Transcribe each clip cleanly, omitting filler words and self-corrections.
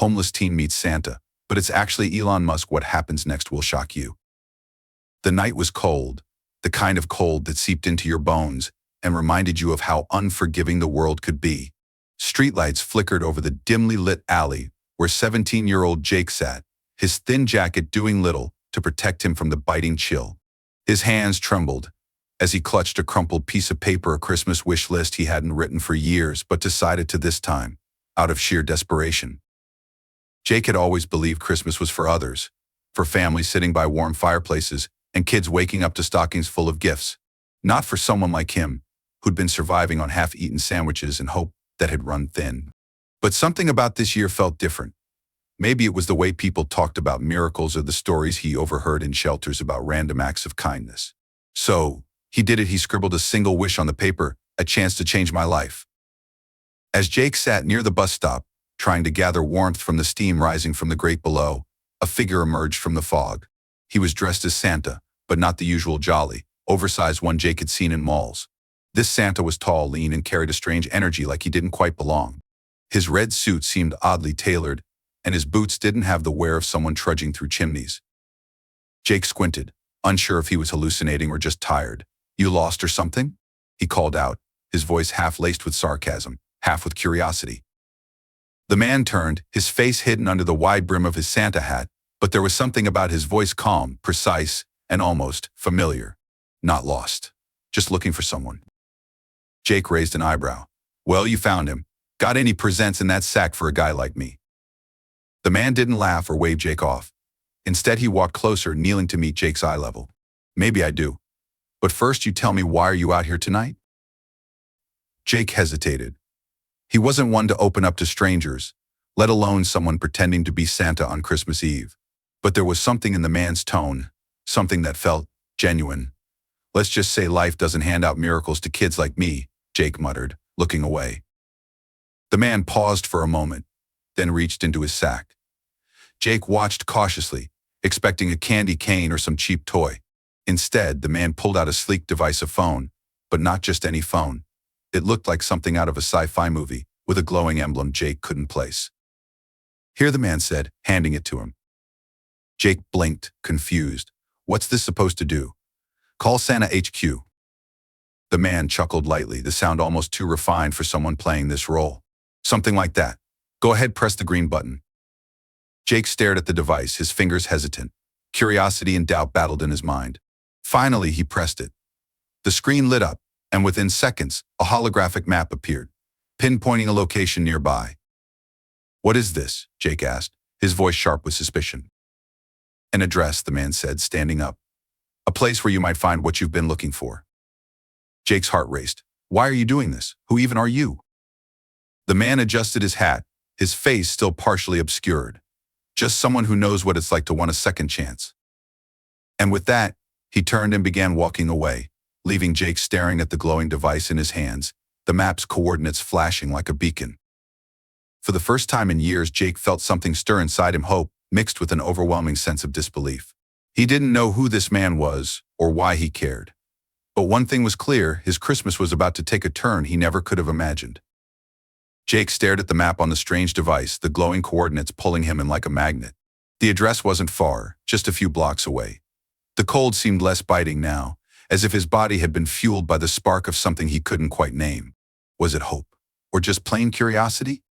Homeless teen meets Santa, but it's actually Elon Musk. What happens next will shock you. The night was cold, the kind of cold that seeped into your bones and reminded you of how unforgiving the world could be. Streetlights flickered over the dimly lit alley where 17-year-old Jake sat, his thin jacket doing little to protect him from the biting chill. His hands trembled as he clutched a crumpled piece of paper, a Christmas wish list he hadn't written for years but decided to this time, out of sheer desperation. Jake had always believed Christmas was for others, for families sitting by warm fireplaces and kids waking up to stockings full of gifts, not for someone like him, who'd been surviving on half-eaten sandwiches and hope that had run thin. But something about this year felt different. Maybe it was the way people talked about miracles or the stories he overheard in shelters about random acts of kindness. So, he did it. He scribbled a single wish on the paper, a chance to change my life. As Jake sat near the bus stop, trying to gather warmth from the steam rising from the grate below, a figure emerged from the fog. He was dressed as Santa, but not the usual jolly, oversized one Jake had seen in malls. This Santa was tall, lean, and carried a strange energy like he didn't quite belong. His red suit seemed oddly tailored, and his boots didn't have the wear of someone trudging through chimneys. Jake squinted, unsure if he was hallucinating or just tired. "You lost or something?" he called out, his voice half laced with sarcasm, half with curiosity. The man turned, his face hidden under the wide brim of his Santa hat, but there was something about his voice calm, precise, and almost familiar. "Not lost. Just looking for someone." Jake raised an eyebrow. "Well, you found him. Got any presents in that sack for a guy like me?" The man didn't laugh or wave Jake off. Instead, he walked closer, kneeling to meet Jake's eye level. "Maybe I do. But first, you tell me, why are you out here tonight?" Jake hesitated. He wasn't one to open up to strangers, let alone someone pretending to be Santa on Christmas Eve. But there was something in the man's tone, something that felt genuine. "Let's just say life doesn't hand out miracles to kids like me," Jake muttered, looking away. The man paused for a moment, then reached into his sack. Jake watched cautiously, expecting a candy cane or some cheap toy. Instead, the man pulled out a sleek device, a phone, but not just any phone. It looked like something out of a sci-fi movie, with a glowing emblem Jake couldn't place. "Here," the man said, handing it to him. Jake blinked, confused. "What's this supposed to do?" "Call Santa HQ." The man chuckled lightly, the sound almost too refined for someone playing this role. "Something like that. Go ahead, press the green button." Jake stared at the device, his fingers hesitant. Curiosity and doubt battled in his mind. Finally, he pressed it. The screen lit up, and within seconds, a holographic map appeared, pinpointing a location nearby. "What is this?" Jake asked, his voice sharp with suspicion. "An address," the man said, standing up. "A place where you might find what you've been looking for." Jake's heart raced. "Why are you doing this? Who even are you?" The man adjusted his hat, his face still partially obscured. "Just someone who knows what it's like to want a second chance." And with that, he turned and began walking away, leaving Jake staring at the glowing device in his hands, the map's coordinates flashing like a beacon. For the first time in years, Jake felt something stir inside him, hope, mixed with an overwhelming sense of disbelief. He didn't know who this man was or why he cared. But one thing was clear, his Christmas was about to take a turn he never could have imagined. Jake stared at the map on the strange device, the glowing coordinates pulling him in like a magnet. The address wasn't far, just a few blocks away. The cold seemed less biting now, as if his body had been fueled by the spark of something he couldn't quite name. Was it hope? Or just plain curiosity?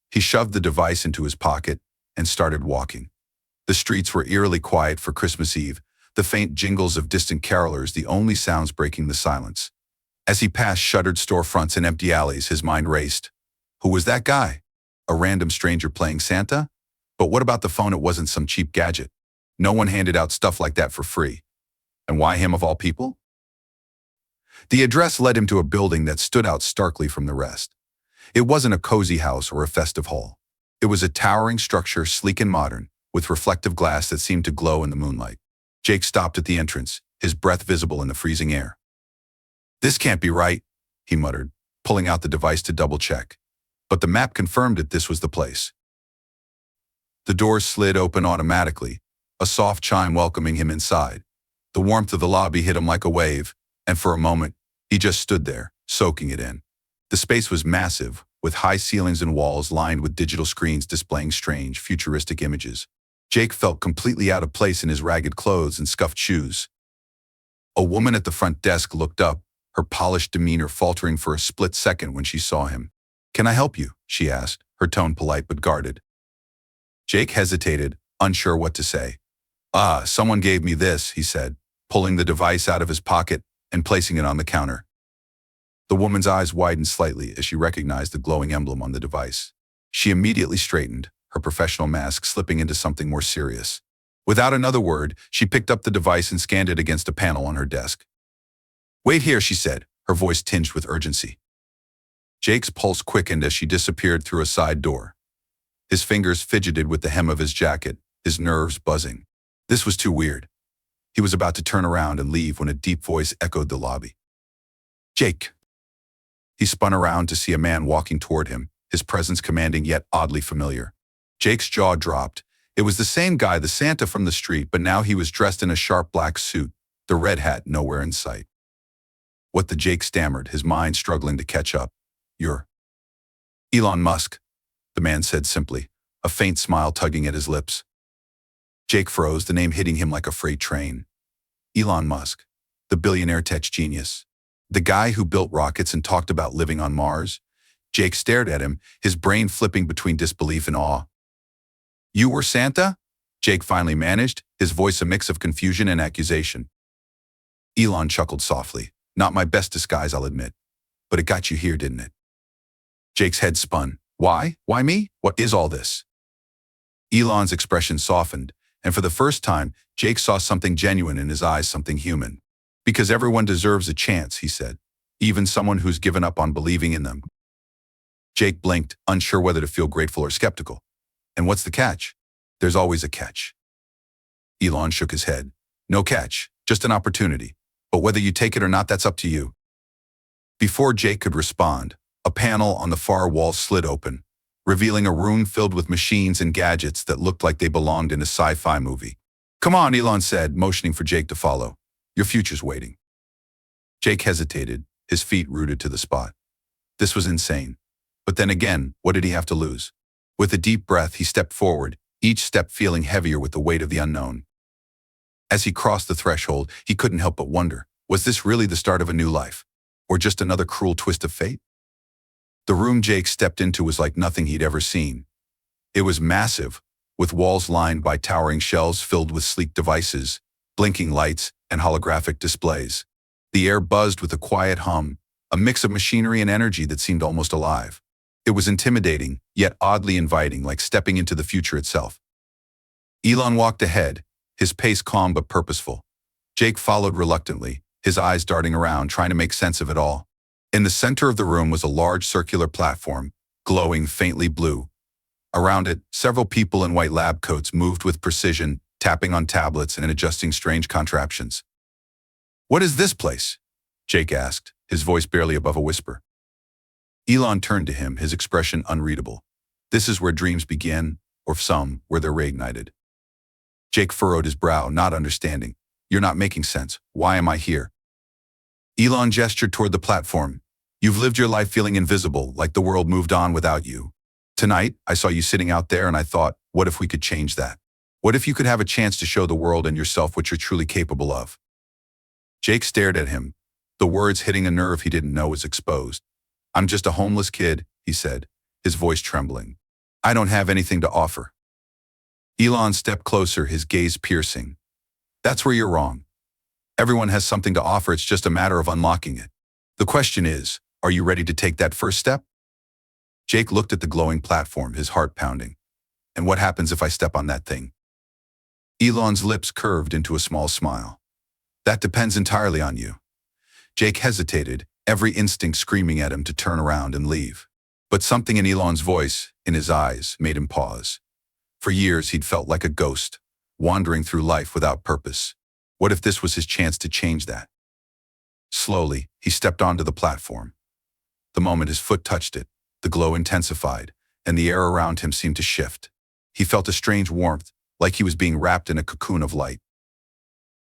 He shoved the device into his pocket and started walking. The streets were eerily quiet for Christmas Eve, the faint jingles of distant carolers the only sounds breaking the silence. As he passed shuttered storefronts and empty alleys, his mind raced. Who was that guy? A random stranger playing Santa? But what about the phone? It wasn't some cheap gadget. No one handed out stuff like that for free. And why him of all people? The address led him to a building that stood out starkly from the rest. It wasn't a cozy house or a festive hall. It was a towering structure, sleek and modern, with reflective glass that seemed to glow in the moonlight. Jake stopped at the entrance, his breath visible in the freezing air. "This can't be right," he muttered, pulling out the device to double-check. But the map confirmed it. This was the place. The doors slid open automatically, a soft chime welcoming him inside. The warmth of the lobby hit him like a wave, and for a moment, he just stood there, soaking it in. The space was massive, with high ceilings and walls lined with digital screens displaying strange, futuristic images. Jake felt completely out of place in his ragged clothes and scuffed shoes. A woman at the front desk looked up, her polished demeanor faltering for a split second when she saw him. "Can I help you?" she asked, her tone polite but guarded. Jake hesitated, unsure what to say. Someone gave me this," he said, pulling the device out of his pocket and placing it on the counter. The woman's eyes widened slightly as she recognized the glowing emblem on the device. She immediately straightened, her professional mask slipping into something more serious. Without another word, she picked up the device and scanned it against a panel on her desk. "Wait here," she said, her voice tinged with urgency. Jake's pulse quickened as she disappeared through a side door. His fingers fidgeted with the hem of his jacket, his nerves buzzing. This was too weird. He was about to turn around and leave when a deep voice echoed the lobby. "Jake." He spun around to see a man walking toward him, his presence commanding yet oddly familiar. Jake's jaw dropped. It was the same guy, the Santa from the street, but now he was dressed in a sharp black suit, the red hat nowhere in sight. "What the?" Jake stammered, his mind struggling to catch up. "You're Elon Musk," the man said simply, a faint smile tugging at his lips. Jake froze, the name hitting him like a freight train. Elon Musk, the billionaire tech genius. The guy who built rockets and talked about living on Mars. Jake stared at him, his brain flipping between disbelief and awe. "You were Santa?" Jake finally managed, his voice a mix of confusion and accusation. Elon chuckled softly. "Not my best disguise, I'll admit. But it got you here, didn't it?" Jake's head spun. "Why? Why me? What is all this?" Elon's expression softened, and for the first time, Jake saw something genuine in his eyes, something human. "Because everyone deserves a chance," he said, "even someone who's given up on believing in them." Jake blinked, unsure whether to feel grateful or skeptical. "And what's the catch?" "There's always a catch." Elon shook his head. "No catch, just an opportunity. But whether you take it or not, that's up to you." Before Jake could respond, a panel on the far wall slid open, revealing a room filled with machines and gadgets that looked like they belonged in a sci-fi movie. "Come on," Elon said, motioning for Jake to follow. "Your future's waiting." Jake hesitated, his feet rooted to the spot. This was insane. But then again, what did he have to lose? With a deep breath, he stepped forward, each step feeling heavier with the weight of the unknown. As he crossed the threshold, he couldn't help but wonder, was this really the start of a new life? Or just another cruel twist of fate? The room Jake stepped into was like nothing he'd ever seen. It was massive, with walls lined by towering shelves filled with sleek devices, blinking lights, and holographic displays. The air buzzed with a quiet hum, a mix of machinery and energy that seemed almost alive. It was intimidating, yet oddly inviting, like stepping into the future itself. Elon walked ahead, his pace calm but purposeful. Jake followed reluctantly, his eyes darting around, trying to make sense of it all. In the center of the room was a large circular platform, glowing faintly blue. Around it, several people in white lab coats moved with precision, tapping on tablets and adjusting strange contraptions. "What is this place?" Jake asked, his voice barely above a whisper. Elon turned to him, his expression unreadable. "This is where dreams begin, or some, where they're reignited." Jake furrowed his brow, not understanding. "You're not making sense. Why am I here?" Elon gestured toward the platform. "You've lived your life feeling invisible, like the world moved on without you. Tonight, I saw you sitting out there and I thought, what if we could change that? What if you could have a chance to show the world and yourself what you're truly capable of?" Jake stared at him, the words hitting a nerve he didn't know was exposed. "I'm just a homeless kid," he said, his voice trembling. "I don't have anything to offer." Elon stepped closer, his gaze piercing. "That's where you're wrong. Everyone has something to offer, it's just a matter of unlocking it. The question is, are you ready to take that first step?" Jake looked at the glowing platform, his heart pounding. "And what happens if I step on that thing?" Elon's lips curved into a small smile. "That depends entirely on you." Jake hesitated, every instinct screaming at him to turn around and leave. But something in Elon's voice, in his eyes, made him pause. For years, he'd felt like a ghost, wandering through life without purpose. What if this was his chance to change that? Slowly, he stepped onto the platform. The moment his foot touched it, the glow intensified, and the air around him seemed to shift. He felt a strange warmth, like he was being wrapped in a cocoon of light.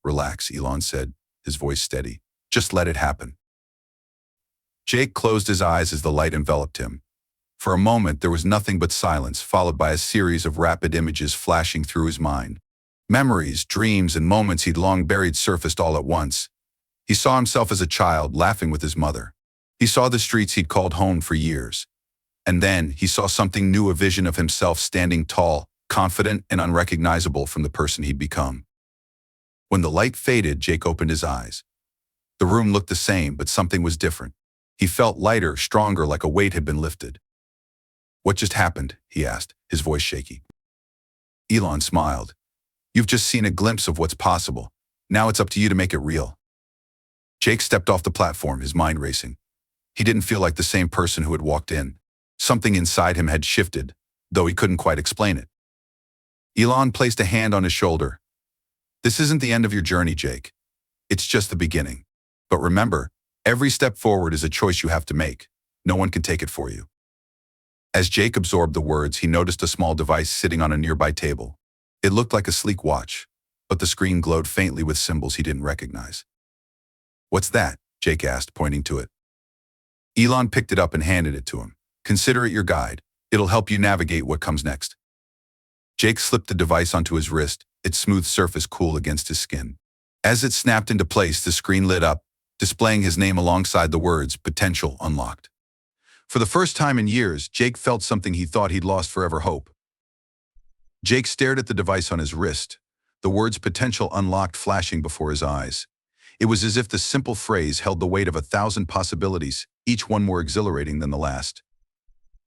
"Relax," Elon said, his voice steady. "Just let it happen." Jake closed his eyes as the light enveloped him. For a moment, there was nothing but silence, followed by a series of rapid images flashing through his mind. Memories, dreams, and moments he'd long buried surfaced all at once. He saw himself as a child, laughing with his mother. He saw the streets he'd called home for years. And then he saw something new, a vision of himself standing tall, confident, and unrecognizable from the person he'd become. When the light faded, Jake opened his eyes. The room looked the same, but something was different. He felt lighter, stronger, like a weight had been lifted. "What just happened?" he asked, his voice shaky. Elon smiled. "You've just seen a glimpse of what's possible. Now it's up to you to make it real." Jake stepped off the platform, his mind racing. He didn't feel like the same person who had walked in. Something inside him had shifted, though he couldn't quite explain it. Elon placed a hand on his shoulder. "This isn't the end of your journey, Jake. It's just the beginning. But remember, every step forward is a choice you have to make. No one can take it for you." As Jake absorbed the words, he noticed a small device sitting on a nearby table. It looked like a sleek watch, but the screen glowed faintly with symbols he didn't recognize. "What's that?" Jake asked, pointing to it. Elon picked it up and handed it to him. "Consider it your guide. It'll help you navigate what comes next." Jake slipped the device onto his wrist, its smooth surface cool against his skin. As it snapped into place, the screen lit up, displaying his name alongside the words, "Potential Unlocked." For the first time in years, Jake felt something he thought he'd lost forever: hope. Jake stared at the device on his wrist, the words "Potential Unlocked" flashing before his eyes. It was as if the simple phrase held the weight of 1,000 possibilities, each one more exhilarating than the last.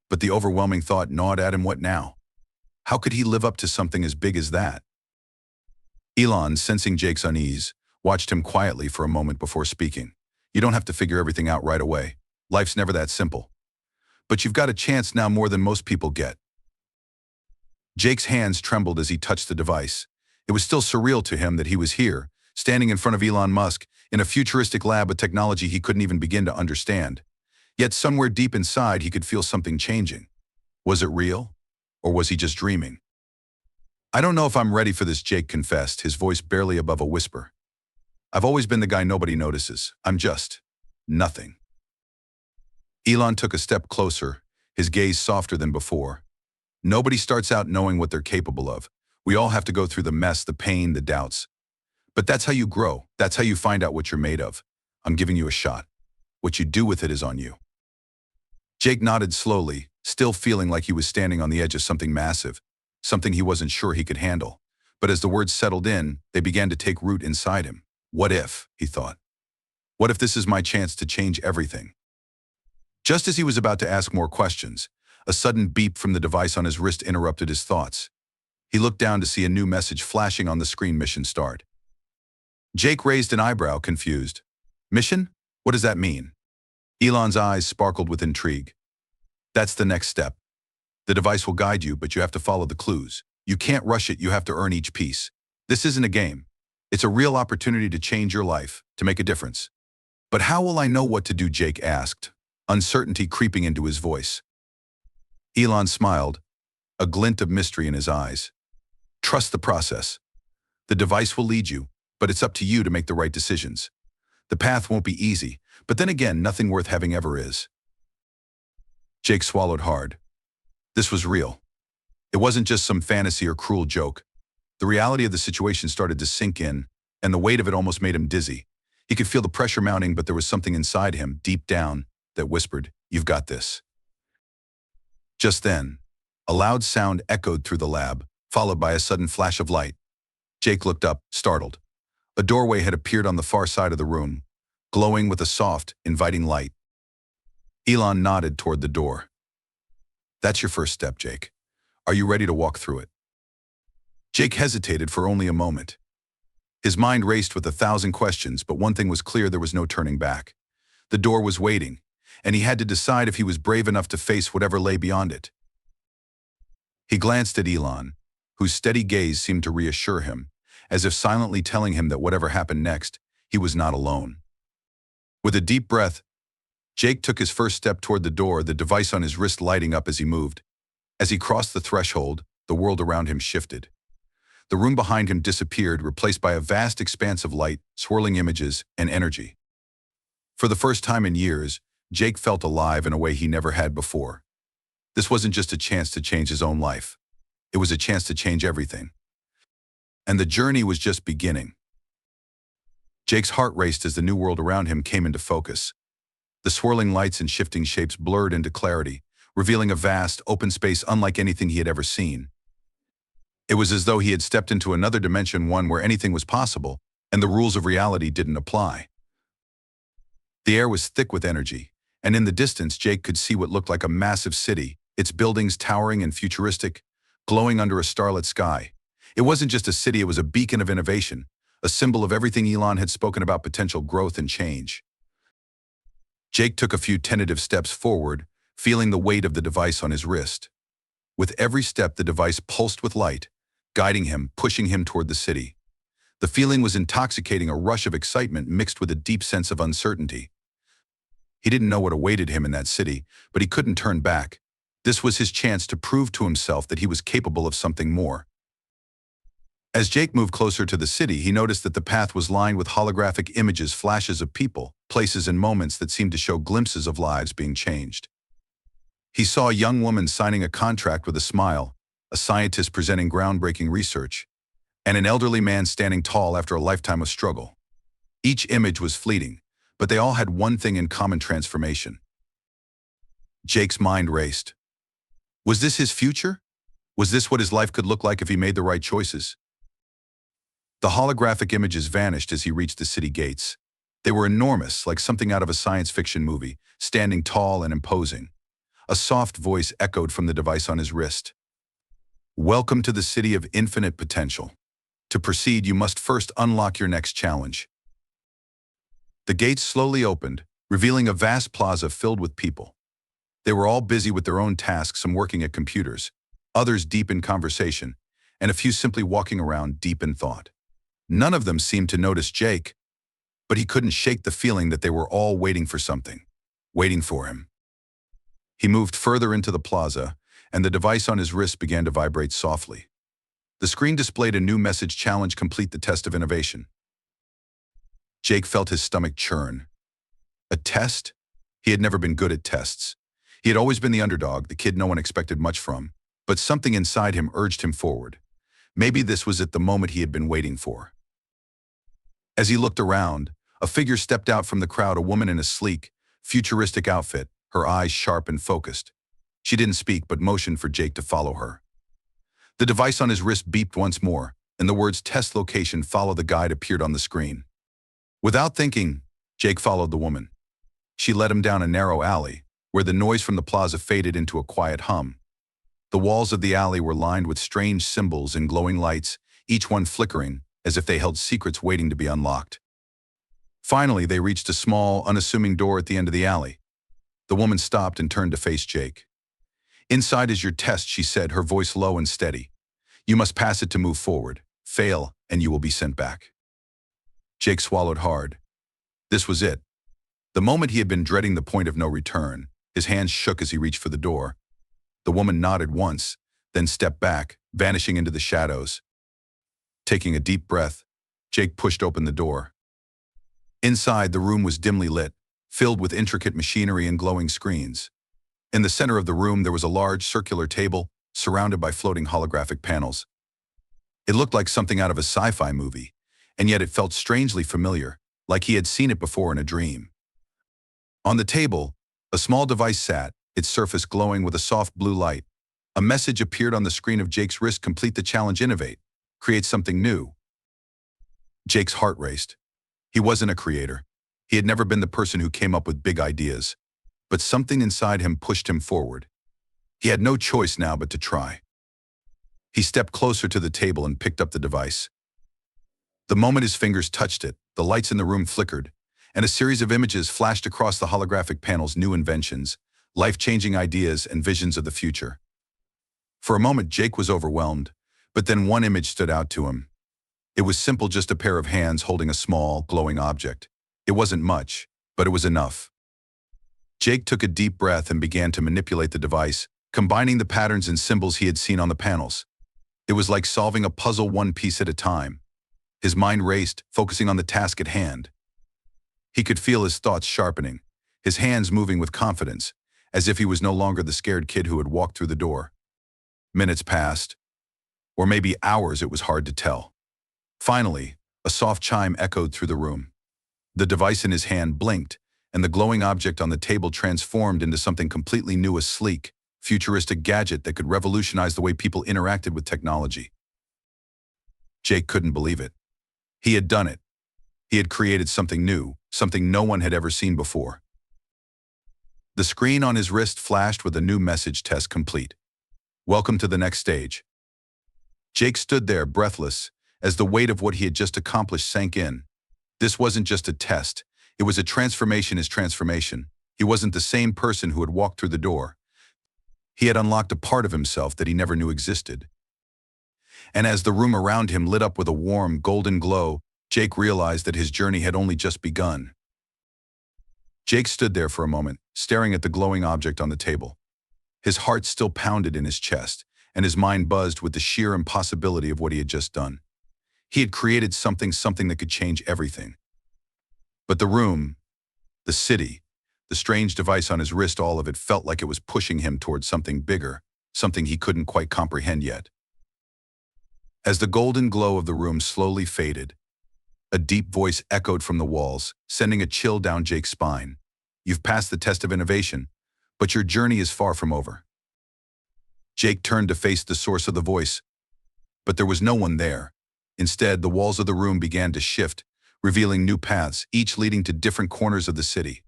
But the overwhelming thought gnawed at him: what now? How could he live up to something as big as that? Elon, sensing Jake's unease, watched him quietly for a moment before speaking. "You don't have to figure everything out right away. Life's never that simple. But you've got a chance now, more than most people get." Jake's hands trembled as he touched the device. It was still surreal to him that he was here, standing in front of Elon Musk, in a futuristic lab with technology he couldn't even begin to understand. Yet somewhere deep inside, he could feel something changing. Was it real? Or was he just dreaming? "I don't know if I'm ready for this," Jake confessed, his voice barely above a whisper. "I've always been the guy nobody notices. I'm just nothing." Elon took a step closer, his gaze softer than before. "Nobody starts out knowing what they're capable of. We all have to go through the mess, the pain, the doubts. But that's how you grow. That's how you find out what you're made of. I'm giving you a shot. What you do with it is on you." Jake nodded slowly, still feeling like he was standing on the edge of something massive, something he wasn't sure he could handle. But as the words settled in, they began to take root inside him. "What if?" he thought. "What if this is my chance to change everything?" Just as he was about to ask more questions, a sudden beep from the device on his wrist interrupted his thoughts. He looked down to see a new message flashing on the screen: "Mission start." Jake raised an eyebrow, confused. "Mission? What does that mean?" Elon's eyes sparkled with intrigue. "That's the next step. The device will guide you, but you have to follow the clues. You can't rush it, you have to earn each piece. This isn't a game. It's a real opportunity to change your life, to make a difference." "But how will I know what to do?" Jake asked, uncertainty creeping into his voice. Elon smiled, a glint of mystery in his eyes. "Trust the process. The device will lead you, but it's up to you to make the right decisions. The path won't be easy, but then again, nothing worth having ever is." Jake swallowed hard. This was real. It wasn't just some fantasy or cruel joke. The reality of the situation started to sink in, and the weight of it almost made him dizzy. He could feel the pressure mounting, but there was something inside him, deep down, that whispered, "You've got this." Just then, a loud sound echoed through the lab, followed by a sudden flash of light. Jake looked up, startled. A doorway had appeared on the far side of the room, glowing with a soft, inviting light. Elon nodded toward the door. "That's your first step, Jake. Are you ready to walk through it?" Jake hesitated for only a moment. His mind raced with 1,000 questions, but one thing was clear: there was no turning back. The door was waiting, and he had to decide if he was brave enough to face whatever lay beyond it. He glanced at Elon, whose steady gaze seemed to reassure him, as if silently telling him that whatever happened next, he was not alone. With a deep breath, Jake took his first step toward the door, the device on his wrist lighting up as he moved. As he crossed the threshold, the world around him shifted. The room behind him disappeared, replaced by a vast expanse of light, swirling images, and energy. For the first time in years, Jake felt alive in a way he never had before. This wasn't just a chance to change his own life. It was a chance to change everything. And the journey was just beginning. Jake's heart raced as the new world around him came into focus. The swirling lights and shifting shapes blurred into clarity, revealing a vast, open space unlike anything he had ever seen. It was as though he had stepped into another dimension, one where anything was possible, and the rules of reality didn't apply. The air was thick with energy, and in the distance Jake could see what looked like a massive city, its buildings towering and futuristic, glowing under a starlit sky. It wasn't just a city, it was a beacon of innovation, a symbol of everything Elon had spoken about: potential growth and change. Jake took a few tentative steps forward, feeling the weight of the device on his wrist. With every step, the device pulsed with light, guiding him, pushing him toward the city. The feeling was intoxicating, a rush of excitement mixed with a deep sense of uncertainty. He didn't know what awaited him in that city, but he couldn't turn back. This was his chance to prove to himself that he was capable of something more. As Jake moved closer to the city, he noticed that the path was lined with holographic images, flashes of people, places and moments that seemed to show glimpses of lives being changed. He saw a young woman signing a contract with a smile, a scientist presenting groundbreaking research, and an elderly man standing tall after a lifetime of struggle. Each image was fleeting, but they all had one thing in common: transformation. Jake's mind raced. Was this his future? Was this what his life could look like if he made the right choices? The holographic images vanished as he reached the city gates. They were enormous, like something out of a science fiction movie, standing tall and imposing. A soft voice echoed from the device on his wrist. "Welcome to the city of infinite potential. To proceed, you must first unlock your next challenge." The gates slowly opened, revealing a vast plaza filled with people. They were all busy with their own tasks, some working at computers, others deep in conversation, and a few simply walking around deep in thought. None of them seemed to notice Jake, but he couldn't shake the feeling that they were all waiting for something, waiting for him. He moved further into the plaza, and the device on his wrist began to vibrate softly. The screen displayed a new message: challenge, complete the test of innovation. Jake felt his stomach churn. A test? He had never been good at tests. He had always been the underdog, the kid no one expected much from, but something inside him urged him forward. Maybe this was it, the moment he had been waiting for. As he looked around, a figure stepped out from the crowd, a woman in a sleek, futuristic outfit, her eyes sharp and focused. She didn't speak, but motioned for Jake to follow her. The device on his wrist beeped once more, and the words "test location, follow the guide" appeared on the screen. Without thinking, Jake followed the woman. She led him down a narrow alley, where the noise from the plaza faded into a quiet hum. The walls of the alley were lined with strange symbols and glowing lights, each one flickering, as if they held secrets waiting to be unlocked. Finally, they reached a small, unassuming door at the end of the alley. The woman stopped and turned to face Jake. "Inside is your test," she said, her voice low and steady. "You must pass it to move forward. Fail, and you will be sent back." Jake swallowed hard. This was it. The moment he had been dreading, the point of no return. His hands shook as he reached for the door. The woman nodded once, then stepped back, vanishing into the shadows. Taking a deep breath, Jake pushed open the door. Inside, the room was dimly lit, filled with intricate machinery and glowing screens. In the center of the room, there was a large circular table, surrounded by floating holographic panels. It looked like something out of a sci-fi movie, and yet it felt strangely familiar, like he had seen it before in a dream. On the table, a small device sat, its surface glowing with a soft blue light. A message appeared on the screen of Jake's wrist: complete the challenge, innovate, create something new. Jake's heart raced. He wasn't a creator. He had never been the person who came up with big ideas. But something inside him pushed him forward. He had no choice now but to try. He stepped closer to the table and picked up the device. The moment his fingers touched it, the lights in the room flickered, and a series of images flashed across the holographic panels: new inventions, life-changing ideas, and visions of the future. For a moment, Jake was overwhelmed, but then one image stood out to him. It was simple, just a pair of hands holding a small, glowing object. It wasn't much, but it was enough. Jake took a deep breath and began to manipulate the device, combining the patterns and symbols he had seen on the panels. It was like solving a puzzle one piece at a time. His mind raced, focusing on the task at hand. He could feel his thoughts sharpening, his hands moving with confidence, as if he was no longer the scared kid who had walked through the door. Minutes passed, or maybe hours, it was hard to tell. Finally, a soft chime echoed through the room. The device in his hand blinked, and the glowing object on the table transformed into something completely new, a sleek, futuristic gadget that could revolutionize the way people interacted with technology. Jake couldn't believe it. He had done it. He had created something new, something no one had ever seen before. The screen on his wrist flashed with a new message: test complete. Welcome to the next stage. Jake stood there, breathless, as the weight of what he had just accomplished sank in. This wasn't just a test. It was a transformation. His transformation. He wasn't the same person who had walked through the door. He had unlocked a part of himself that he never knew existed. And as the room around him lit up with a warm, golden glow, Jake realized that his journey had only just begun. Jake stood there for a moment, staring at the glowing object on the table. His heart still pounded in his chest, and his mind buzzed with the sheer impossibility of what he had just done. He had created something that could change everything. But the room, the city, the strange device on his wrist, all of it felt like it was pushing him towards something bigger, something he couldn't quite comprehend yet. As the golden glow of the room slowly faded, a deep voice echoed from the walls, sending a chill down Jake's spine. You've passed the test of innovation, but your journey is far from over. Jake turned to face the source of the voice, but there was no one there. Instead, the walls of the room began to shift, revealing new paths, each leading to different corners of the city.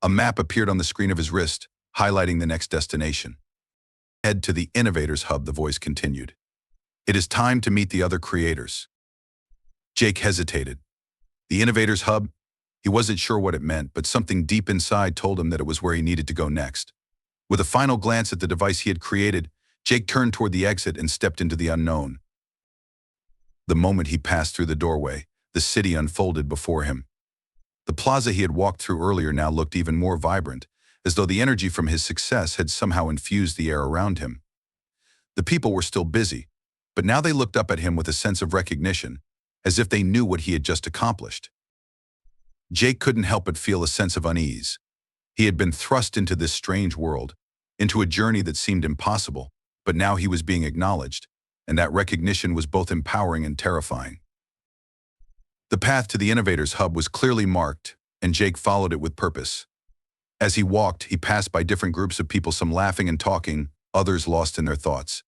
A map appeared on the screen of his wrist, highlighting the next destination. Head to the Innovators Hub, the voice continued. It is time to meet the other creators. Jake hesitated. The Innovators Hub? He wasn't sure what it meant, but something deep inside told him that it was where he needed to go next. With a final glance at the device he had created, Jake turned toward the exit and stepped into the unknown. The moment he passed through the doorway, the city unfolded before him. The plaza he had walked through earlier now looked even more vibrant, as though the energy from his success had somehow infused the air around him. The people were still busy, but now they looked up at him with a sense of recognition, as if they knew what he had just accomplished. Jake couldn't help but feel a sense of unease. He had been thrust into this strange world, into a journey that seemed impossible, but now he was being acknowledged, and that recognition was both empowering and terrifying. The path to the Innovators Hub was clearly marked, and Jake followed it with purpose. As he walked, he passed by different groups of people, some laughing and talking, others lost in their thoughts.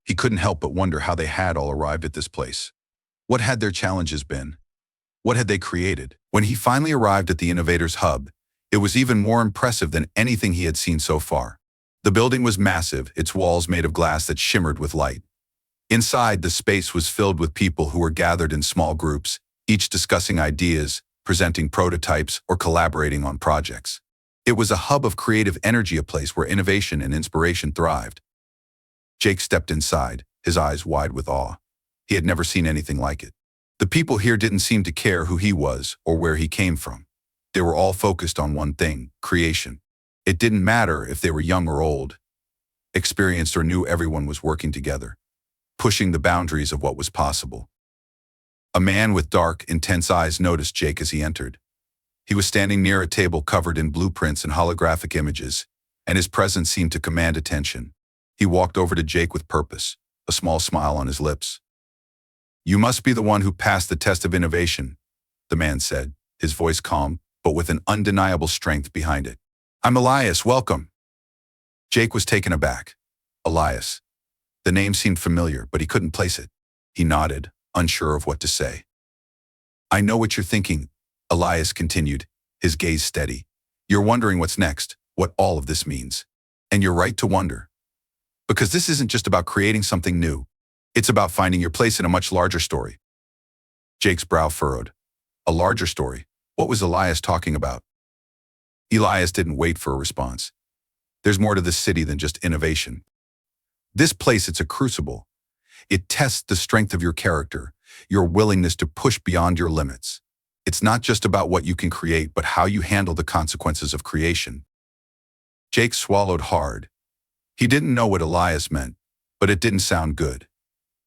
He couldn't help but wonder how they had all arrived at this place. What had their challenges been? What had they created? When he finally arrived at the Innovators Hub, it was even more impressive than anything he had seen so far. The building was massive, its walls made of glass that shimmered with light. Inside, the space was filled with people who were gathered in small groups, each discussing ideas, presenting prototypes, or collaborating on projects. It was a hub of creative energy, a place where innovation and inspiration thrived. Jake stepped inside, his eyes wide with awe. He had never seen anything like it. The people here didn't seem to care who he was or where he came from. They were all focused on one thing: creation. It didn't matter if they were young or old, experienced or new, everyone was working together, pushing the boundaries of what was possible. A man with dark, intense eyes noticed Jake as he entered. He was standing near a table covered in blueprints and holographic images, and his presence seemed to command attention. He walked over to Jake with purpose, a small smile on his lips. "You must be the one who passed the test of innovation," the man said, his voice calm, but with an undeniable strength behind it. "I'm Elias, welcome." Jake was taken aback. Elias. The name seemed familiar, but he couldn't place it. He nodded, unsure of what to say. "I know what you're thinking," Elias continued, his gaze steady. "You're wondering what's next, what all of this means. And you're right to wonder. Because this isn't just about creating something new. It's about finding your place in a much larger story." Jake's brow furrowed. A larger story? What was Elias talking about? Elias didn't wait for a response. "There's more to this city than just innovation. This place, it's a crucible. It tests the strength of your character, your willingness to push beyond your limits. It's not just about what you can create, but how you handle the consequences of creation." Jake swallowed hard. He didn't know what Elias meant, but it didn't sound good.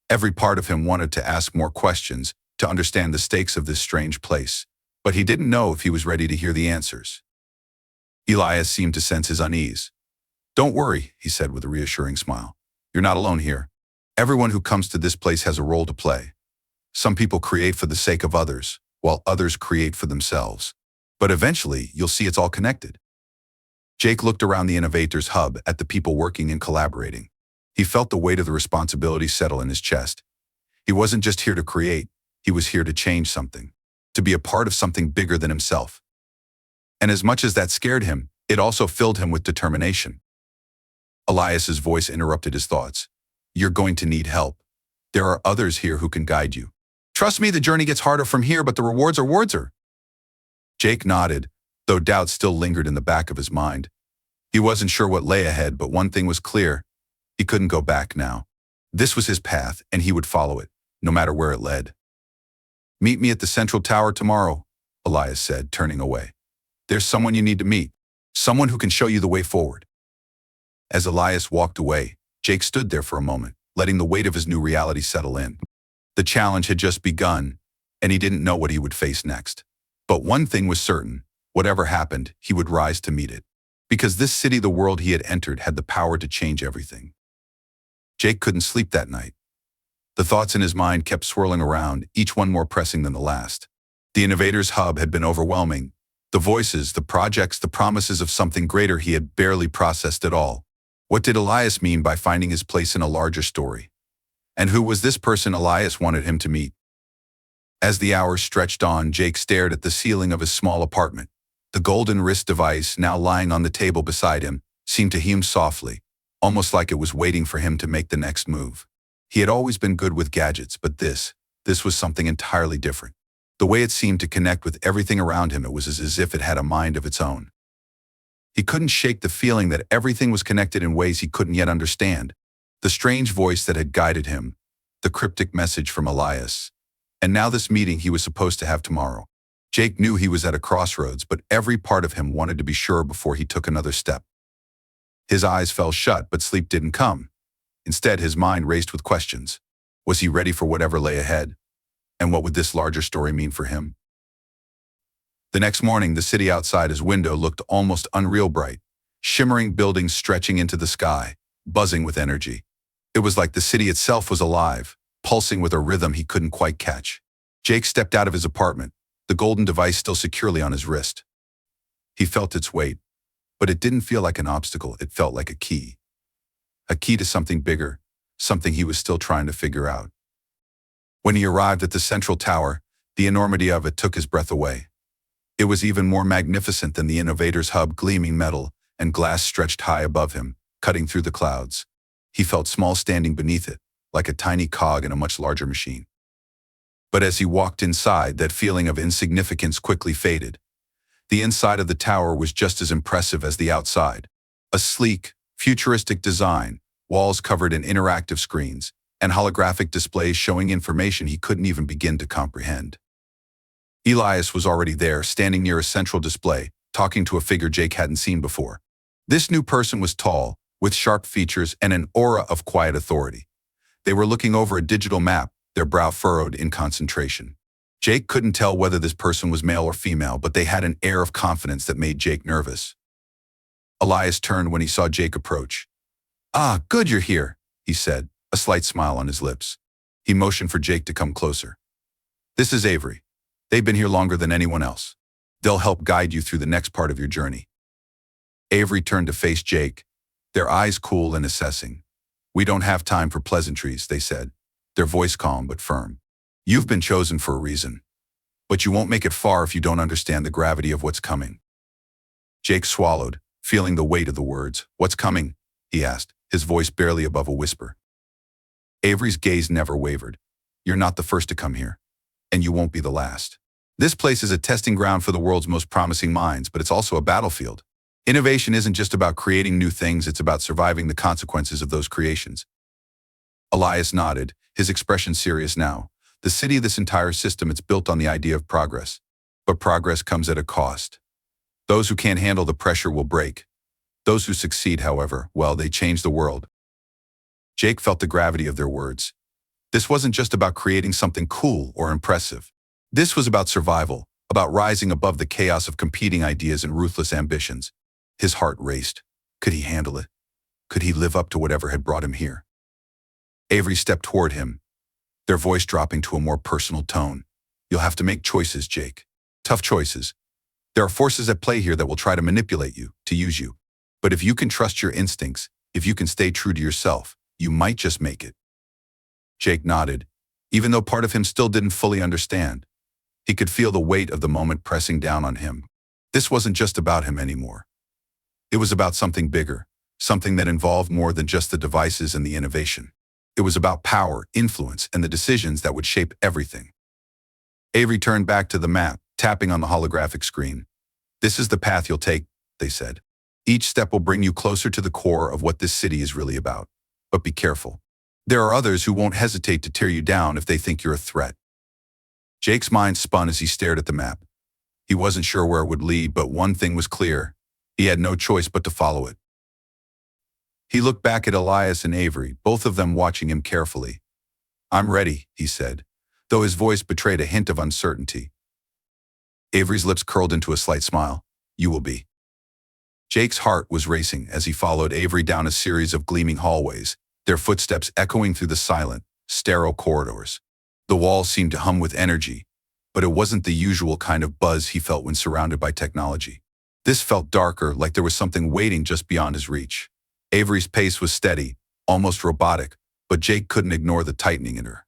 Every part of him wanted to ask more questions, to understand the stakes of this strange place, but he didn't know if he was ready to hear the answers. Elias seemed to sense his unease. Don't worry, he said with a reassuring smile. You're not alone here. Everyone who comes to this place has a role to play. Some people create for the sake of others, while others create for themselves. But eventually, you'll see it's all connected. Jake looked around the innovator's hub at the people working and collaborating. He felt the weight of the responsibility settle in his chest. He wasn't just here to create, he was here to change something, to be a part of something bigger than himself. And as much as that scared him, it also filled him with determination. Elias's voice interrupted his thoughts. You're going to need help. There are others here who can guide you. Trust me, the journey gets harder from here, but the rewards are worth it. Jake nodded, though doubt still lingered in the back of his mind. He wasn't sure what lay ahead, but one thing was clear. He couldn't go back now. This was his path, and he would follow it, no matter where it led. Meet me at the central tower tomorrow, Elias said, turning away. There's someone you need to meet, someone who can show you the way forward. As Elias walked away, Jake stood there for a moment, letting the weight of his new reality settle in. The challenge had just begun, and he didn't know what he would face next. But one thing was certain, whatever happened, he would rise to meet it. Because this city, the world he had entered, had the power to change everything. Jake couldn't sleep that night. The thoughts in his mind kept swirling around, each one more pressing than the last. The innovator's hub had been overwhelming. The voices, the projects, the promises of something greater he had barely processed at all. What did Elias mean by finding his place in a larger story? And who was this person Elias wanted him to meet? As the hours stretched on, Jake stared at the ceiling of his small apartment. The golden wrist device, now lying on the table beside him, seemed to hum softly, almost like it was waiting for him to make the next move. He had always been good with gadgets, but this was something entirely different. The way it seemed to connect with everything around him, it was as if it had a mind of its own. He couldn't shake the feeling that everything was connected in ways he couldn't yet understand. The strange voice that had guided him, the cryptic message from Elias, and now this meeting he was supposed to have tomorrow. Jake knew he was at a crossroads, but every part of him wanted to be sure before he took another step. His eyes fell shut, but sleep didn't come. Instead, his mind raced with questions. Was he ready for whatever lay ahead? And what would this larger story mean for him? The next morning, the city outside his window looked almost unreal bright, shimmering buildings stretching into the sky, buzzing with energy. It was like the city itself was alive, pulsing with a rhythm he couldn't quite catch. Jake stepped out of his apartment, the golden device still securely on his wrist. He felt its weight, but it didn't feel like an obstacle, it felt like a key. A key to something bigger, something he was still trying to figure out. When he arrived at the central tower, the enormity of it took his breath away. It was even more magnificent than the innovator's hub, gleaming metal and glass stretched high above him, cutting through the clouds. He felt small standing beneath it, like a tiny cog in a much larger machine. But as he walked inside, that feeling of insignificance quickly faded. The inside of the tower was just as impressive as the outside. A sleek, futuristic design, walls covered in interactive screens, and holographic displays showing information he couldn't even begin to comprehend. Elias was already there, standing near a central display, talking to a figure Jake hadn't seen before. This new person was tall, with sharp features and an aura of quiet authority. They were looking over a digital map, their brow furrowed in concentration. Jake couldn't tell whether this person was male or female, but they had an air of confidence that made Jake nervous. Elias turned when he saw Jake approach. "Ah, good you're here," he said, a slight smile on his lips. He motioned for Jake to come closer. "This is Avery. They've been here longer than anyone else. They'll help guide you through the next part of your journey." Avery turned to face Jake, their eyes cool and assessing. "We don't have time for pleasantries," they said, their voice calm but firm. "You've been chosen for a reason, but you won't make it far if you don't understand the gravity of what's coming." Jake swallowed, feeling the weight of the words. "What's coming?" he asked, his voice barely above a whisper. Avery's gaze never wavered. "You're not the first to come here, and you won't be the last. This place is a testing ground for the world's most promising minds, but it's also a battlefield. Innovation isn't just about creating new things, it's about surviving the consequences of those creations." Elias nodded, his expression serious now. The city, this entire system, it's built on the idea of progress. But progress comes at a cost. Those who can't handle the pressure will break. Those who succeed, however, well, they change the world. Jake felt the gravity of their words. This wasn't just about creating something cool or impressive. This was about survival, about rising above the chaos of competing ideas and ruthless ambitions. His heart raced. Could he handle it? Could he live up to whatever had brought him here? Avery stepped toward him, their voice dropping to a more personal tone. You'll have to make choices, Jake. Tough choices. There are forces at play here that will try to manipulate you, to use you. But if you can trust your instincts, if you can stay true to yourself, you might just make it. Jake nodded, even though part of him still didn't fully understand. He could feel the weight of the moment pressing down on him. This wasn't just about him anymore. It was about something bigger, something that involved more than just the devices and the innovation. It was about power, influence, and the decisions that would shape everything. Avery turned back to the map, tapping on the holographic screen. This is the path you'll take, they said. Each step will bring you closer to the core of what this city is really about. But be careful. There are others who won't hesitate to tear you down if they think you're a threat. Jake's mind spun as he stared at the map. He wasn't sure where it would lead, but one thing was clear. He had no choice but to follow it. He looked back at Elias and Avery, both of them watching him carefully. I'm ready, he said, though his voice betrayed a hint of uncertainty. Avery's lips curled into a slight smile. You will be. Jake's heart was racing as he followed Avery down a series of gleaming hallways, their footsteps echoing through the silent, sterile corridors. The walls seemed to hum with energy, but it wasn't the usual kind of buzz he felt when surrounded by technology. This felt darker, like there was something waiting just beyond his reach. Avery's pace was steady, almost robotic, but Jake couldn't ignore the tightening in her.